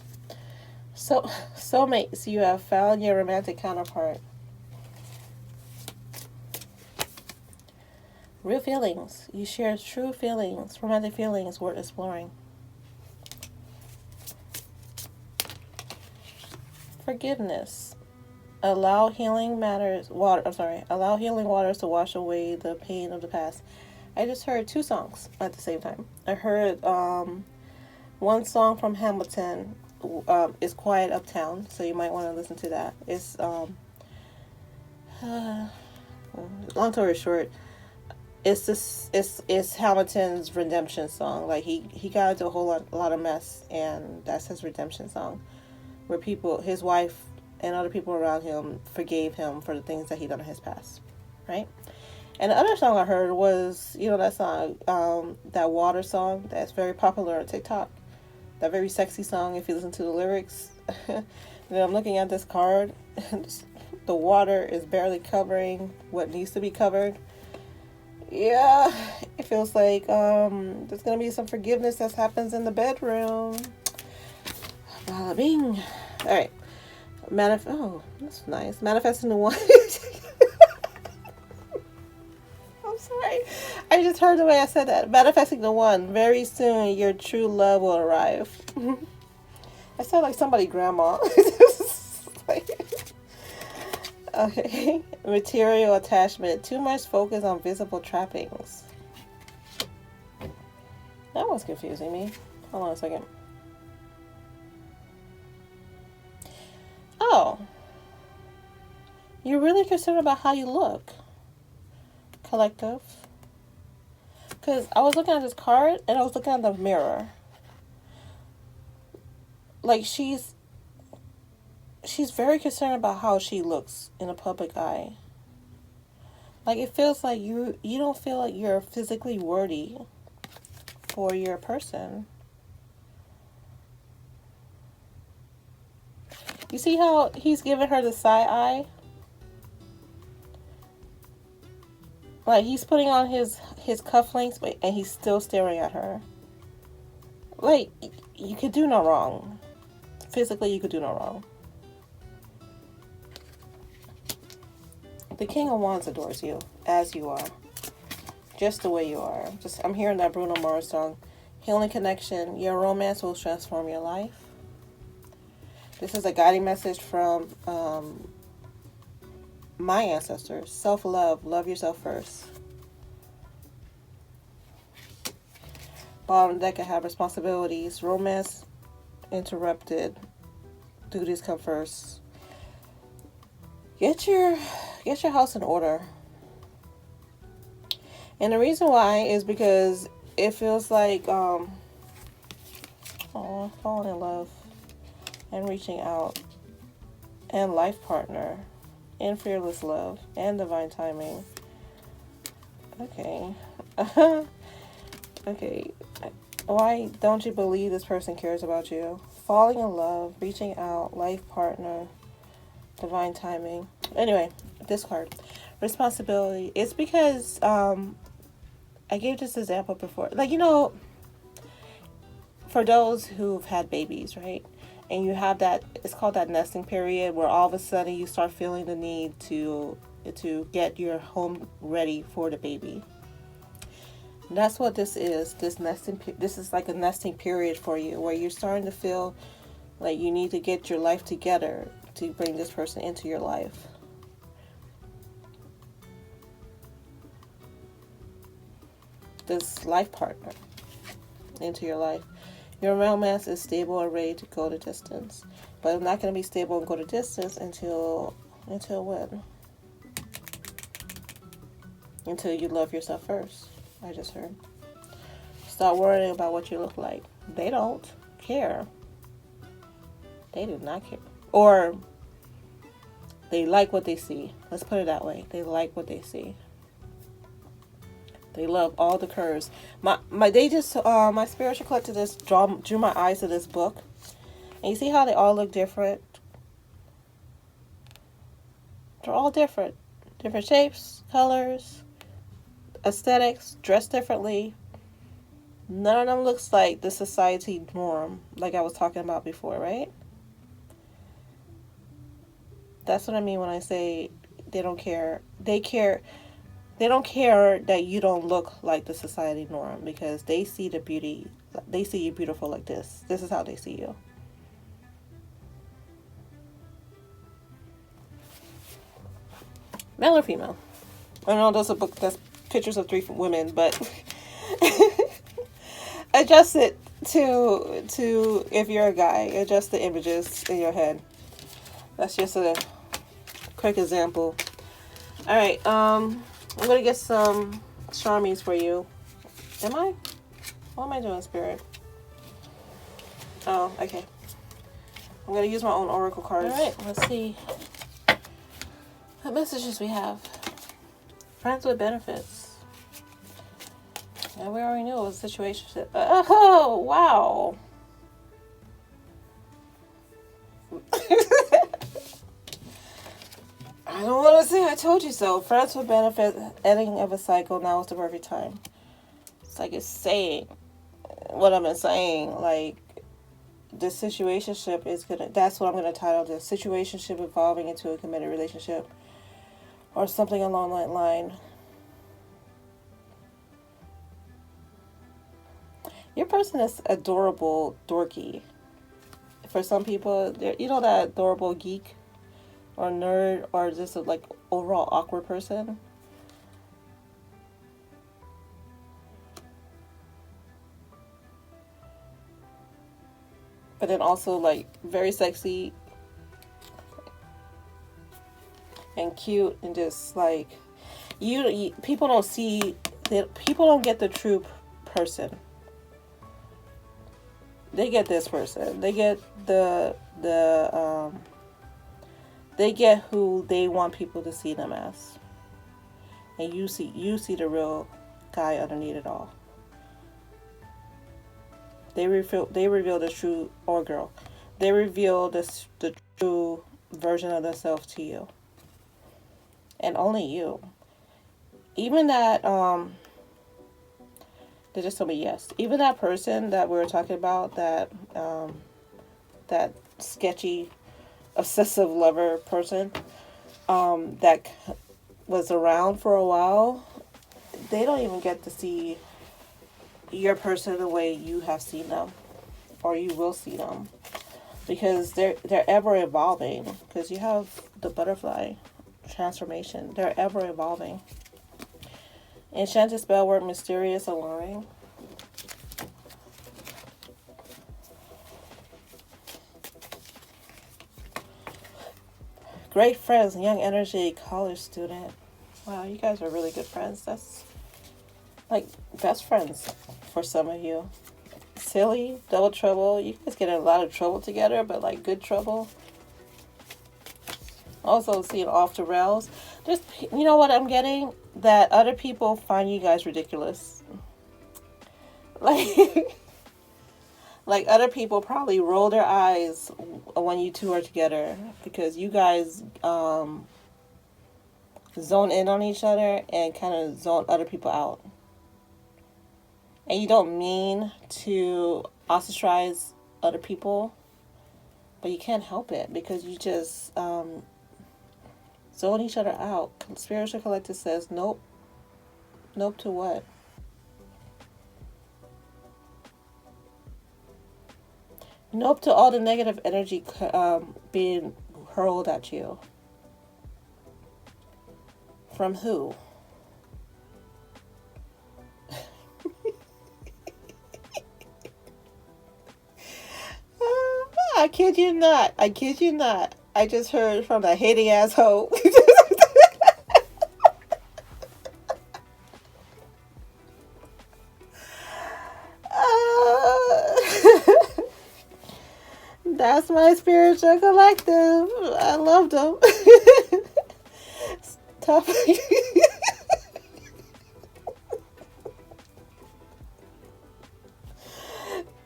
So, soulmates, you have found your romantic counterpart. Real feelings. You share true feelings, romantic feelings worth exploring. Forgiveness. Allow healing waters to wash away the pain of the past. I just heard 2 songs at the same time. I heard one song from Hamilton, is Quiet Uptown, so you might want to listen to that. It's long story short, it's Hamilton's redemption song. Like he got into a whole lot of mess, and that's his redemption song, where his wife and other people around him forgave him for the things that he done in his past, right? And the other song I heard was, that song, that water song that's very popular on TikTok, that very sexy song if you listen to the lyrics. And then I'm looking at this card, and the water is barely covering what needs to be covered. Yeah, it feels like there's gonna be some forgiveness that happens in the bedroom. Bada bing. All right. Oh, that's nice. Manifesting the one. I'm sorry. I just heard the way I said that. Manifesting the one. Very soon, your true love will arrive. I sound like somebody grandma. Okay. Material attachment. Too much focus on visible trappings. That one's confusing me. Hold on a second. Oh. You're really concerned about how you look. Collective. Because I was looking at this card and I was looking at the mirror. Like she's very concerned about how she looks in a public eye. Like it feels like you don't feel like you're physically worthy for your person. You see how he's giving her the side eye? Like he's putting on his cufflinks, and he's still staring at her. Like you could do no wrong. Physically, you could do no wrong. The King of Wands adores you as you are, just the way you are. I'm hearing that Bruno Mars song, "Healing Connection." Your romance will transform your life. This is a guiding message from my ancestors. Self-love. Love yourself first. Bottom deck, I have responsibilities. Romance interrupted. Duties come first. Get your house in order. And the reason why is because it feels like falling in love and reaching out and life partner and fearless love and divine timing. Okay. Okay. Why don't you believe this person cares about you? falling in love, reaching out, life partner, divine timing. Anyway, this card, responsibility. It's because I gave this example before. Like, for those who've had babies, right? And you have that, it's called that nesting period, where all of a sudden you start feeling the need to get your home ready for the baby. And that's what this is. This is like a nesting period for you, where you're starting to feel like you need to get your life together to bring this person into your life. This life partner into your life. Your romance is stable and ready to go the distance. But it's not going to be stable and go the distance until when? Until you love yourself first. I just heard. Stop worrying about what you look like. They don't care. They do not care. Or they like what they see. Let's put it that way. They like what they see. They love all the curves. My spiritual collective just drew my eyes to this book. And you see how they all look different? They're all different. Different shapes, colors, aesthetics, dressed differently. None of them looks like the society norm, like I was talking about before, right? That's what I mean when I say they don't care. They care. They don't care that you don't look like the society norm, because they see the beauty. They see you beautiful like this. This is how they see you. Male or female? I know there's a book that's pictures of 3 women, but adjust it to if you're a guy. Adjust the images in your head. That's just a quick example. All right. I'm going to get some Charmies for you. Am I? What am I doing, Spirit? Oh, okay. I'm going to use my own oracle cards. All right, let's see what messages we have. Friends with benefits. And we already knew it was a situationship. Oh, wow. I don't want to say I told you so. Friends with benefit, ending of a cycle, now is the perfect time. It's like it's saying what I've been saying. Like, this situationship is that's what I'm gonna title this. Situationship evolving into a committed relationship. Or something along that line. Your person is adorable, dorky. For some people, you know that adorable geek? Or nerd, or just a like overall awkward person. But then also like very sexy and cute, and just like you people don't see that, people don't get the true person. They get this person. They get they get who they want people to see them as. And you see the real guy underneath it all. They reveal the true, or girl. They reveal the true version of themselves to you. And only you. Even that they just told me yes. Even that person that we were talking about, that that sketchy obsessive lover person that was around for a while, they don't even get to see your person the way you have seen them, or you will see them, because they're ever evolving, because you have the butterfly transformation. They're ever evolving. Enchanted spell word, mysterious, alluring. Great friends, young energy, college student. Wow, you guys are really good friends. That's like best friends for some of you. Silly, double trouble. You guys get in a lot of trouble together, but like good trouble. Also seeing off the rails. Just, you know what I'm getting? That other people find you guys ridiculous. Like Like, other people probably roll their eyes when you two are together because you guys zone in on each other and kind of zone other people out. And you don't mean to ostracize other people, but you can't help it because you just zone each other out. Spiritual Collective says nope. Nope to what? Nope to all the negative energy being hurled at you. From who? I kid you not. I kid you not. I just heard from the hating asshole. That's my spiritual collective. I love them. Tough.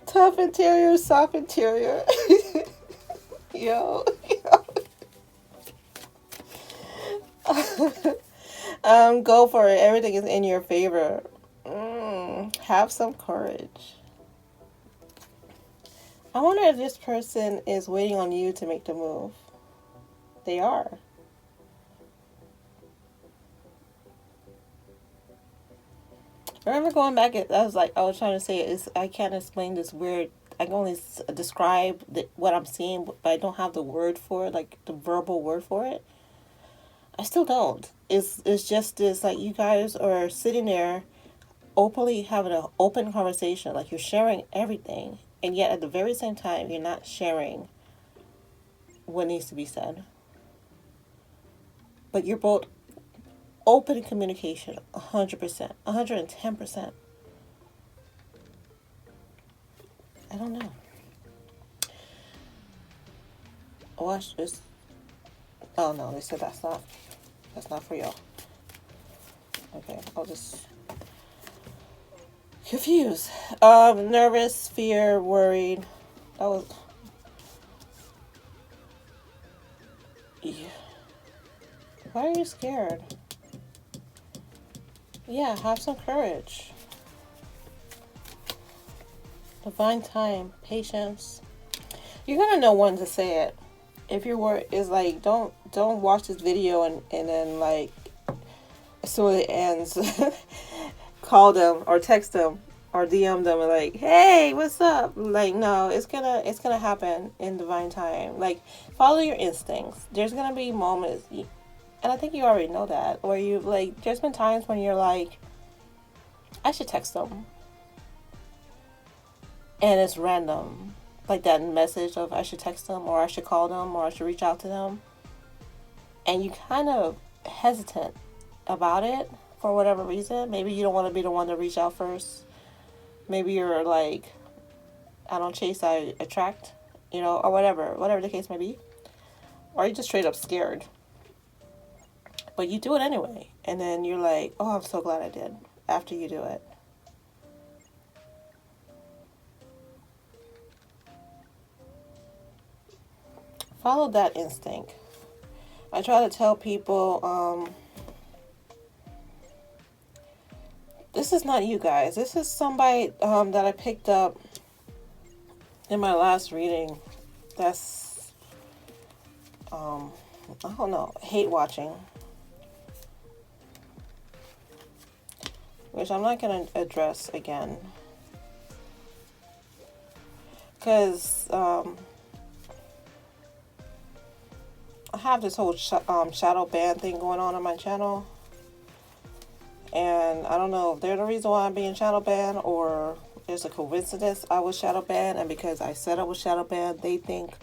Tough interior, soft interior. Yo. Go for it. Everything is in your favor. Have some courage. I wonder if this person is waiting on you to make the move. They are. I remember going back, I was trying to say, I can't explain this weird, I can only describe what I'm seeing, but I don't have the word for it, like the verbal word for it. I still don't. It's just this, like, you guys are sitting there openly having an open conversation, like you're sharing everything. And yet, at the very same time, you're not sharing what needs to be said. But you're both open communication, 100%, 110%. I don't know. Watch this. Oh, no, they said that's not for y'all. Okay, I'll just... Confused. Nervous, fear, worried. That was... Yeah. Why are you scared? Yeah, have some courage. Divine time, patience. You're gonna know when to say it. If your word is like, don't watch this video and then, like, as soon as it ends, call them or text them or DM them and like, hey, what's up? Like, no, it's gonna happen in divine time. Like, follow your instincts. There's gonna be moments, and I think you already know that, where you, like, there's been times when you're like, I should text them, and it's random, like that message of I should text them or I should call them or I should reach out to them, and you kind of hesitant about it for whatever reason. Maybe you don't want to be the one to reach out first. Maybe you're like, I don't chase, I attract, or whatever the case may be. Or you're just straight up scared. But you do it anyway. And then you're like, oh, I'm so glad I did after you do it. Follow that instinct. I try to tell people, this is not you guys. This is somebody that I picked up in my last reading. That's, I don't know, hate watching. Which I'm not going to address again. Because I have this whole shadow ban thing going on my channel. And I don't know if they're the reason why I'm being shadow banned or there's a coincidence I was shadow banned, and because I said I was shadow banned, they think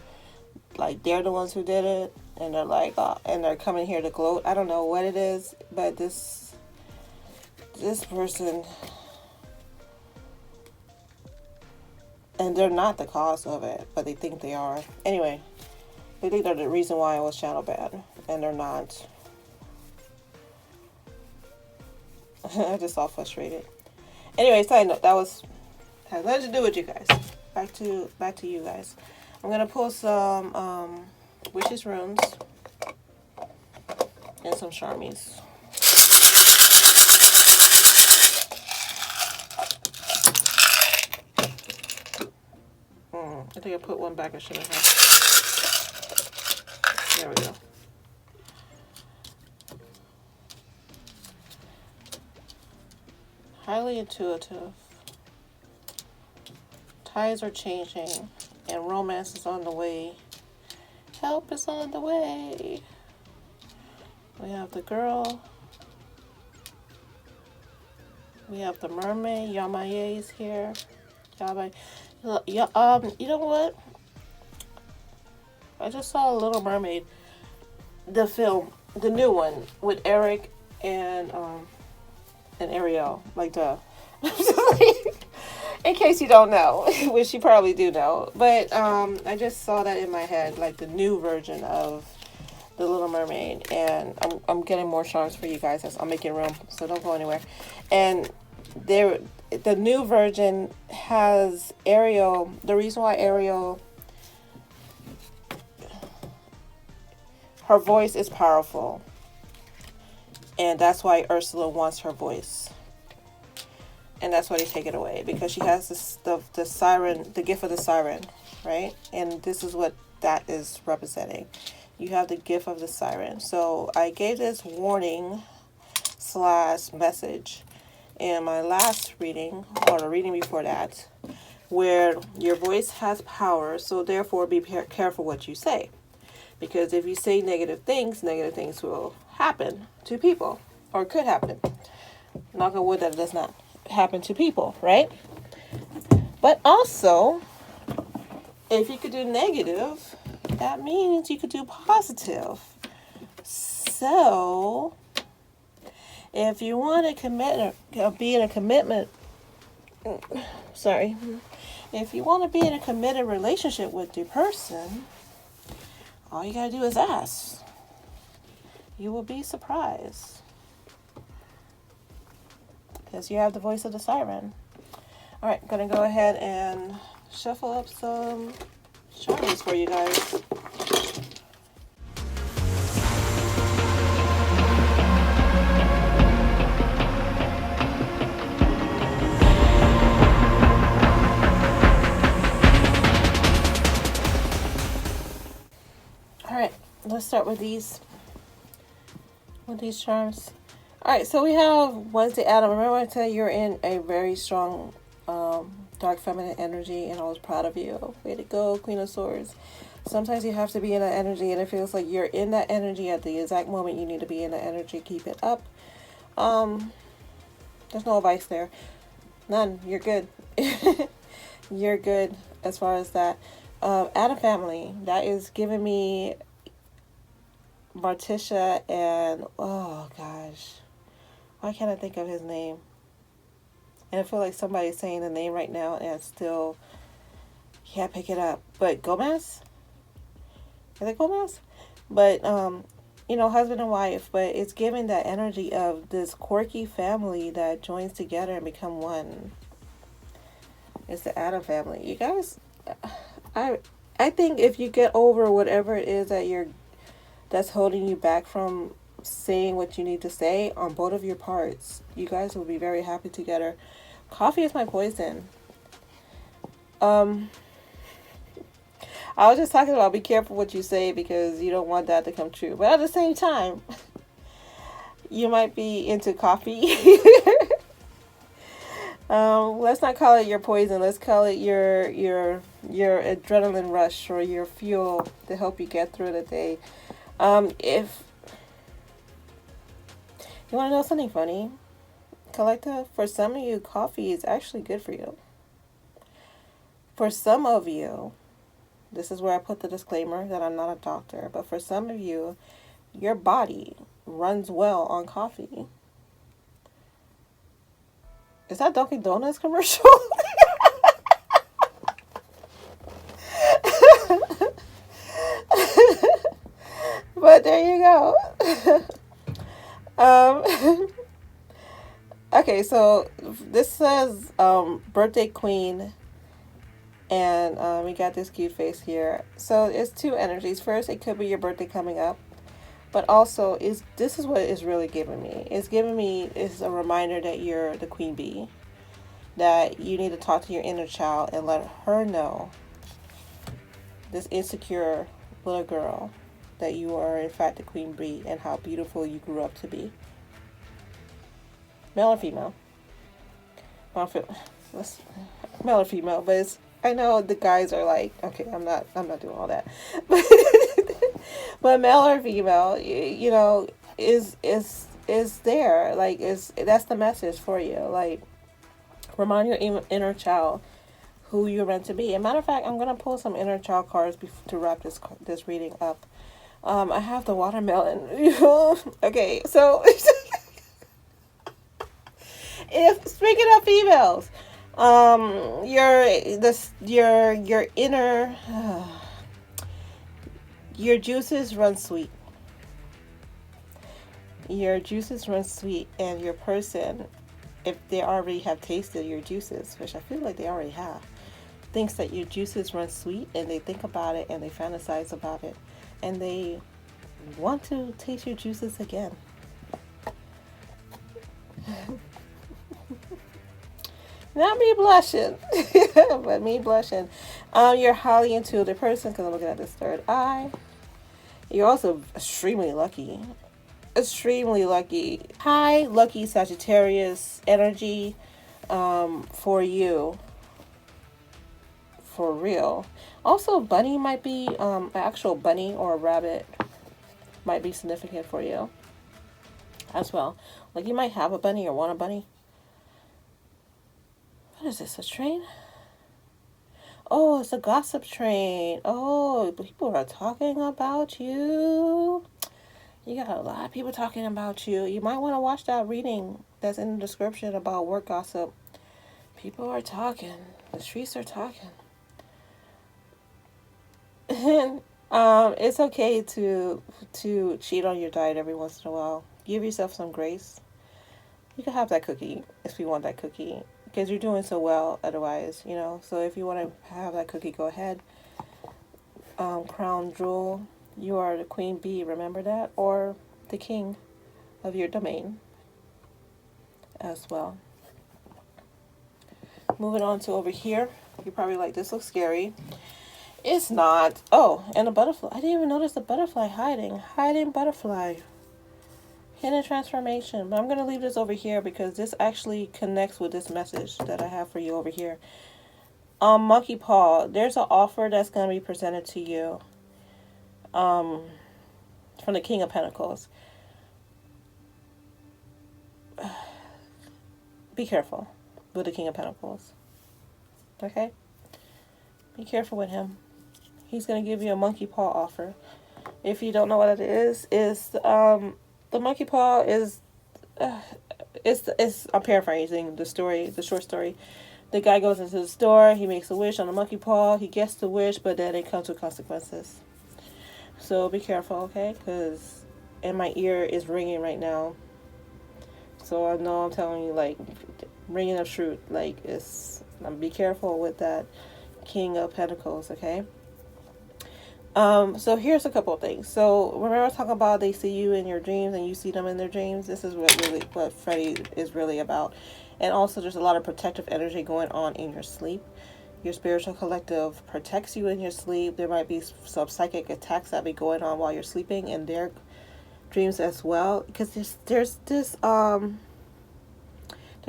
like they're the ones who did it, and they're like, and they're coming here to gloat. I don't know what it is, but this person, and they're not the cause of it, but they think they are. Anyway, they think they're the reason why I was shadow banned, and they're not. I just all frustrated. Anyway, side note, that had nothing to do with you guys. back to you guys. I'm gonna pull some Witch's Runes and some Charmies. I think I put one back I shouldn't have. There we go. Highly intuitive. Tides are changing and romance is on the way. Help is on the way. We have the girl. We have the mermaid. Yamaye is here. Yamaye. You know what? I just saw Little Mermaid, the film, the new one with Eric and Ariel. Like duh. In case you don't know, which you probably do know, but I just saw that in my head, like the new version of the Little Mermaid, and I'm getting more charms for you guys as I'm making room, so don't go anywhere. And the new version has Ariel. The reason why Ariel, her voice is powerful, and that's why Ursula wants her voice, and that's why they take it away, because she has the siren, the gift of the siren, right? And this is what that is representing. You have the gift of the siren. So I gave this warning / message in my last reading, or the reading before that, where your voice has power, so therefore be careful what you say. Because if you say negative things will happen to people, or could happen. Knock on wood that it does not happen to people, right? But also, if you could do negative, that means you could do positive. So if you want to be in a commitment, if you want to be in a committed relationship with your person, all you gotta do is ask. You will be surprised, because you have the voice of the siren. All right, gonna go ahead and shuffle up some charms for you guys. Let's start with these charms. All right, so we have Wednesday Adam. Remember I tell you you're in a very strong dark feminine energy, and I was proud of you. Way to go, Queen of Swords. Sometimes you have to be in that energy, and it feels like you're in that energy at the exact moment you need to be in that energy. Keep it up. There's no advice there. None. You're good. You're good as far as that. Adam family. That is giving me Martisha and, oh gosh, why can't I think of his name? And I feel like somebody's saying the name right now and I still can't pick it up. But Gomez? Is it Gomez? But, husband and wife. But it's giving that energy of this quirky family that joins together and become one. It's the Adam family. You guys, I think if you get over whatever it is that's holding you back from saying what you need to say on both of your parts, you guys will be very happy together. Coffee is my poison. I was just talking about be careful what you say, because you don't want that to come true. But at the same time, you might be into coffee. Let's not call it your poison. Let's call it your adrenaline rush, or your fuel to help you get through the day. If you want to know something funny, collective, for some of you, coffee is actually good for you. For some of you, this is where I put the disclaimer that I'm not a doctor, but for some of you, your body runs well on coffee. Is that Dunkin' Donuts commercial? But there you go. Okay, so this says birthday queen And we got this cute face here. So it's two energies. First, it could be your birthday coming up. But also, this is what it's really giving me. It's giving me is a reminder that you're the queen bee. That you need to talk to your inner child and let her know, this insecure little girl, that you are in fact the queen bee and how beautiful you grew up to be. Male or female? Male or female, but I know the guys are like, okay, I'm not doing all that. But male or female, you know, is there. Like, that's the message for you. Like, remind your inner child who you're meant to be. As a matter of fact, I'm going to pull some inner child cards to wrap this reading up. I have the watermelon. Okay, so if speaking of females, your inner your juices run sweet. Your juices run sweet, and your person, if they already have tasted your juices, which I feel like they already have, thinks that your juices run sweet, and they think about it and they fantasize about it, and they want to taste your juices again. Not me blushing, but me blushing. You're highly intuitive person because I'm looking at this third eye. You're also extremely lucky. Extremely lucky. High lucky Sagittarius energy for you. For real. Also, bunny might be, an actual bunny or a rabbit might be significant for you as well. Like, you might have a bunny or want a bunny. What is this, a train? Oh, it's a gossip train. Oh, people are talking about you. You got a lot of people talking about you. You might want to watch that reading that's in the description about work gossip. People are talking. The streets are talking. And it's okay to cheat on your diet every once in a while. Give yourself some grace. You can have that cookie if you want that cookie, because you're doing so well otherwise, you know. So if you want to have that cookie, go ahead. Crown jewel, you are the queen bee, remember that? Or the king of your domain as well. Moving on to over here. You're probably like, this looks scary. It's not. Oh, and a butterfly. I didn't even notice the butterfly hiding. Hiding butterfly. Hidden transformation. But I'm going to leave this over here because this actually connects with this message that I have for you over here. Monkey paw. There's an offer that's going to be presented to you. From the King of Pentacles. Be careful with the King of Pentacles. Okay? Be careful with him. He's going to give you a monkey paw offer. If you don't know what it is the monkey paw is, I'm paraphrasing the story, the short story. The guy goes into the store, he makes a wish on the monkey paw, he gets the wish, but then it comes with consequences. So be careful, okay? Because, and my ear is ringing right now. So I know I'm telling you, like, ringing of truth. Like, be careful with that King of Pentacles, okay? So here's a couple of things. So remember I was talking about they see you in your dreams and you see them in their dreams. This is what Freddie is really about. And also there's a lot of protective energy going on in your sleep. Your spiritual collective protects you in your sleep. There might be some psychic attacks that be going on while you're sleeping in their dreams as well. Because there's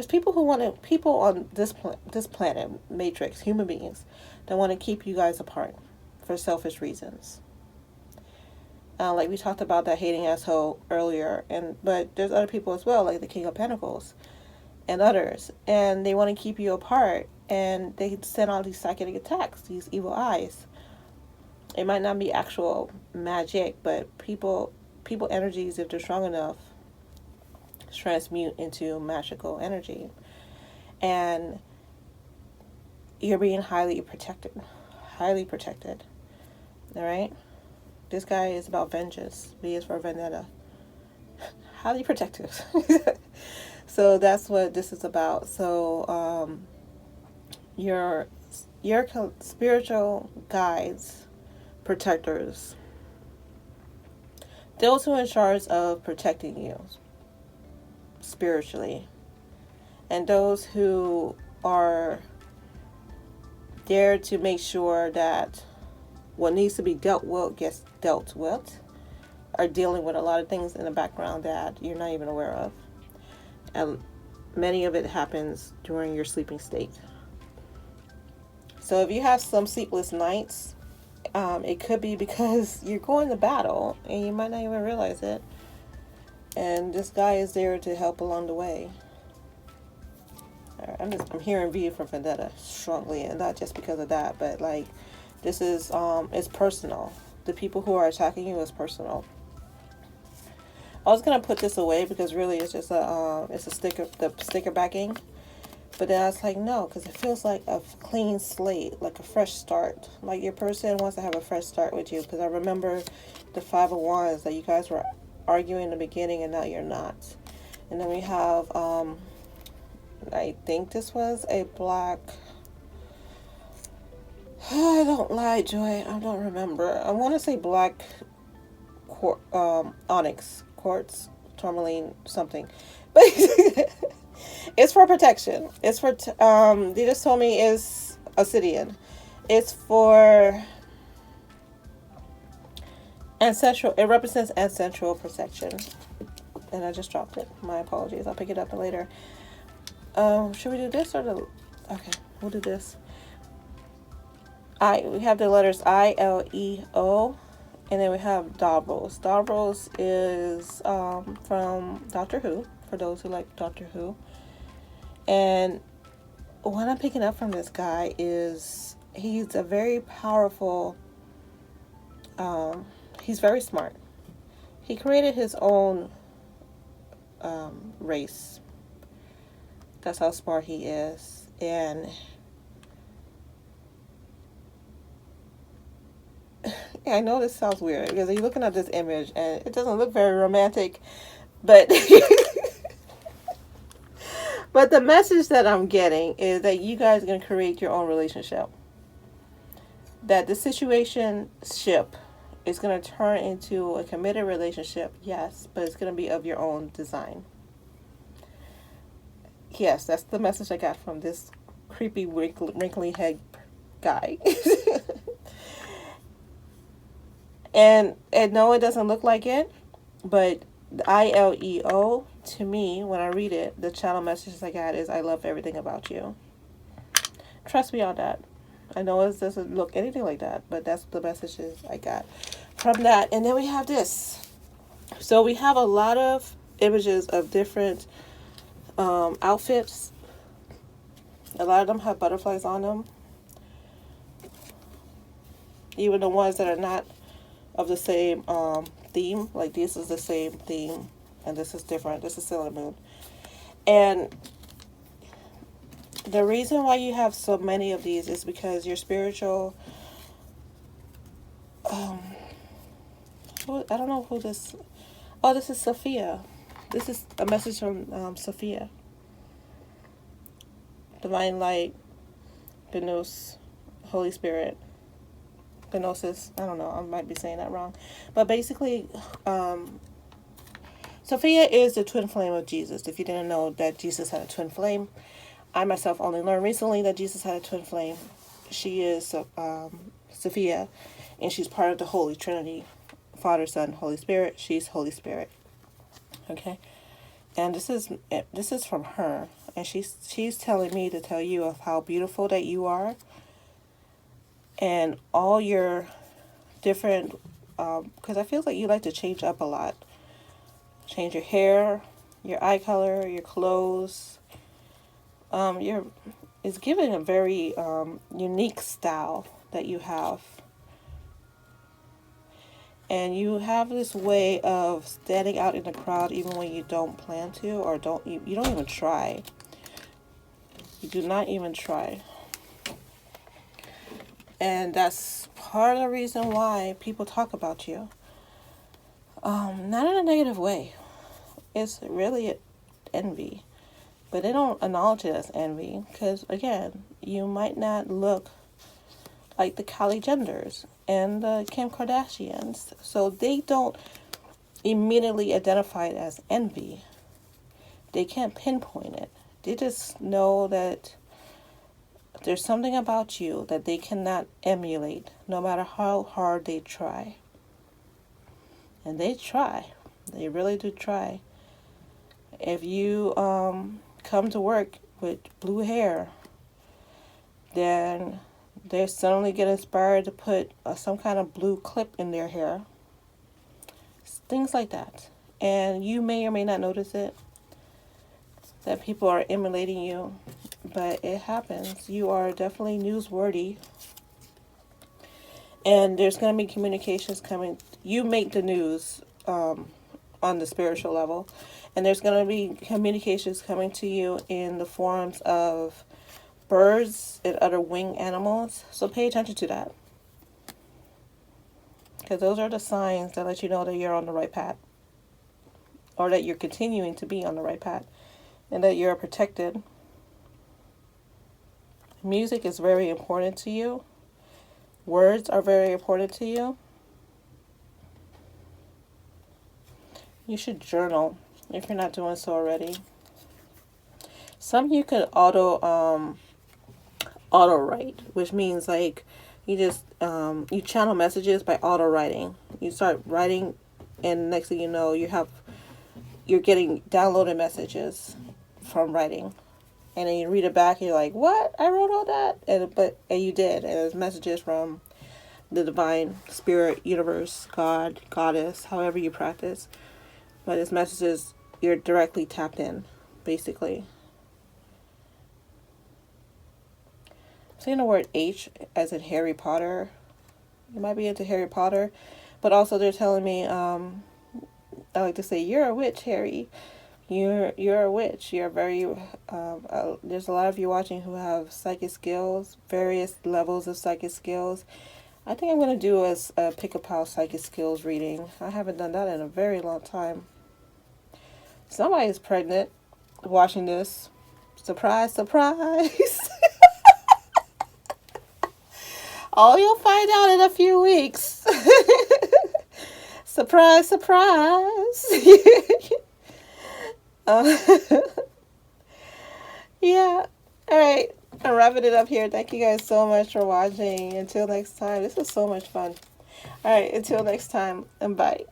people on this planet, Matrix, human beings, that want to keep you guys apart for selfish reasons. Like we talked about that hating asshole earlier, but there's other people as well, like the King of Pentacles and others, and they want to keep you apart, and they send all these psychic attacks, these evil eyes. It might not be actual magic, but people energies, if they're strong enough, transmute into magical energy, and you're being highly protected. All right, this guy is about vengeance. B is for vendetta. Highly protective. So that's what this is about. So your your spiritual guides, protectors, those who are in charge of protecting you spiritually, and those who are there to make sure that what needs to be dealt with gets dealt with, are dealing with a lot of things in the background that you're not even aware of. And many of it happens during your sleeping state. So if you have some sleepless nights, it could be because you're going to battle and you might not even realize it. And this guy is there to help along the way. I'm hearing V for Vendetta strongly, and not just because of that, but like this is it's personal. The people who are attacking you is personal. I was gonna put this away because really it's just it's a sticker, the sticker backing. But then I was like, no, because it feels like a clean slate, like a fresh start. Like your person wants to have a fresh start with you. Because I remember the Five of Wands that you guys were arguing in the beginning, and now you're not. And then we have, I think this was a black. I don't lie, Joy. I don't remember. I want to say black onyx quartz, tourmaline, something. But it's for protection. It's for, they just told me it's obsidian. It's for ancestral, it represents ancestral protection. And I just dropped it. My apologies. I'll pick it up later. Should we do this or the, okay, we'll do this. We have the letters I, L, E, O. And then we have Davros. Davros is from Doctor Who, for those who like Doctor Who. And what I'm picking up from this guy is he's a very powerful, he's very smart. He created his own race. That's how smart he is. And yeah, I know this sounds weird because you're looking at this image and it doesn't look very romantic, but but the message that I'm getting is that you guys are going to create your own relationship. That the situationship is going to turn into a committed relationship, yes, but it's going to be of your own design. Yes, that's the message I got from this creepy, wrinkly head guy. And no, it doesn't look like it, but the ILEO, to me, when I read it, the channel message I got is, I love everything about you. Trust me on that. I know it doesn't look anything like that, but that's the messages I got from that. And then we have this. So we have a lot of images of different outfits. A lot of them have butterflies on them. Even the ones that are not of the same theme, like this is the same theme and this is different. This is Sailor Moon. And the reason why you have so many of these is because your spiritual, I don't know who this, oh, this is Sophia. This is a message from Sophia. Divine Light, Gnos, Holy Spirit, Gnosis. I don't know, I might be saying that wrong. But basically, Sophia is the twin flame of Jesus. If you didn't know that Jesus had a twin flame, I myself only learned recently that Jesus had a twin flame. She is Sophia, and she's part of the Holy Trinity. Father, Son, Holy Spirit. She's Holy Spirit. Okay? And this is from her. And she's telling me to tell you of how beautiful that you are. And all your different, because I feel like you like to change up a lot. Change your hair, your eye color, your clothes. It's given a very unique style that you have. And you have this way of standing out in the crowd even when you don't plan to, or you don't even try. You do not even try. And that's part of the reason why people talk about you. Not in a negative way. It's really envy. But they don't acknowledge it as envy. Because, again, you might not look like the Kylie Jenners and the Kim Kardashians. So they don't immediately identify it as envy. They can't pinpoint it. They just know that there's something about you that they cannot emulate, no matter how hard they try. And they try. They really do try. If you come to work with blue hair, then they suddenly get inspired to put some kind of blue clip in their hair. Things like that. And you may or may not notice it, that people are emulating you, but it happens. You are definitely newsworthy. And there's going to be communications coming. You make the news on the spiritual level. And there's going to be communications coming to you in the forms of birds and other winged animals. So pay attention to that. Because those are the signs that let you know that you're on the right path. Or that you're continuing to be on the right path. And that you're protected. Music is very important to you. Words are very important to you. You should journal if you're not doing so already. Some you could auto write, which means like you just you channel messages by auto writing. You start writing, and next thing you know, you're getting downloaded messages from writing, and then you read it back and you're like, what? I wrote all that? And you did. And it's messages from the divine spirit, universe, God, goddess, however you practice. But it's messages you're directly tapped in, basically. I'm saying the word H as in Harry Potter. You might be into Harry Potter, but also they're telling me, I like to say, you're a witch, Harry. You're a witch. You're very, there's a lot of you watching who have psychic skills, various levels of psychic skills. I think I'm going to do a pick a pal psychic skills reading. I haven't done that in a very long time. Somebody's pregnant watching this. Surprise, surprise. Oh, you'll find out in a few weeks. Surprise, surprise. Yeah. All right. I'm wrapping it up here. Thank you guys so much for watching. Until next time. This was so much fun. All right. Until next time. And bye.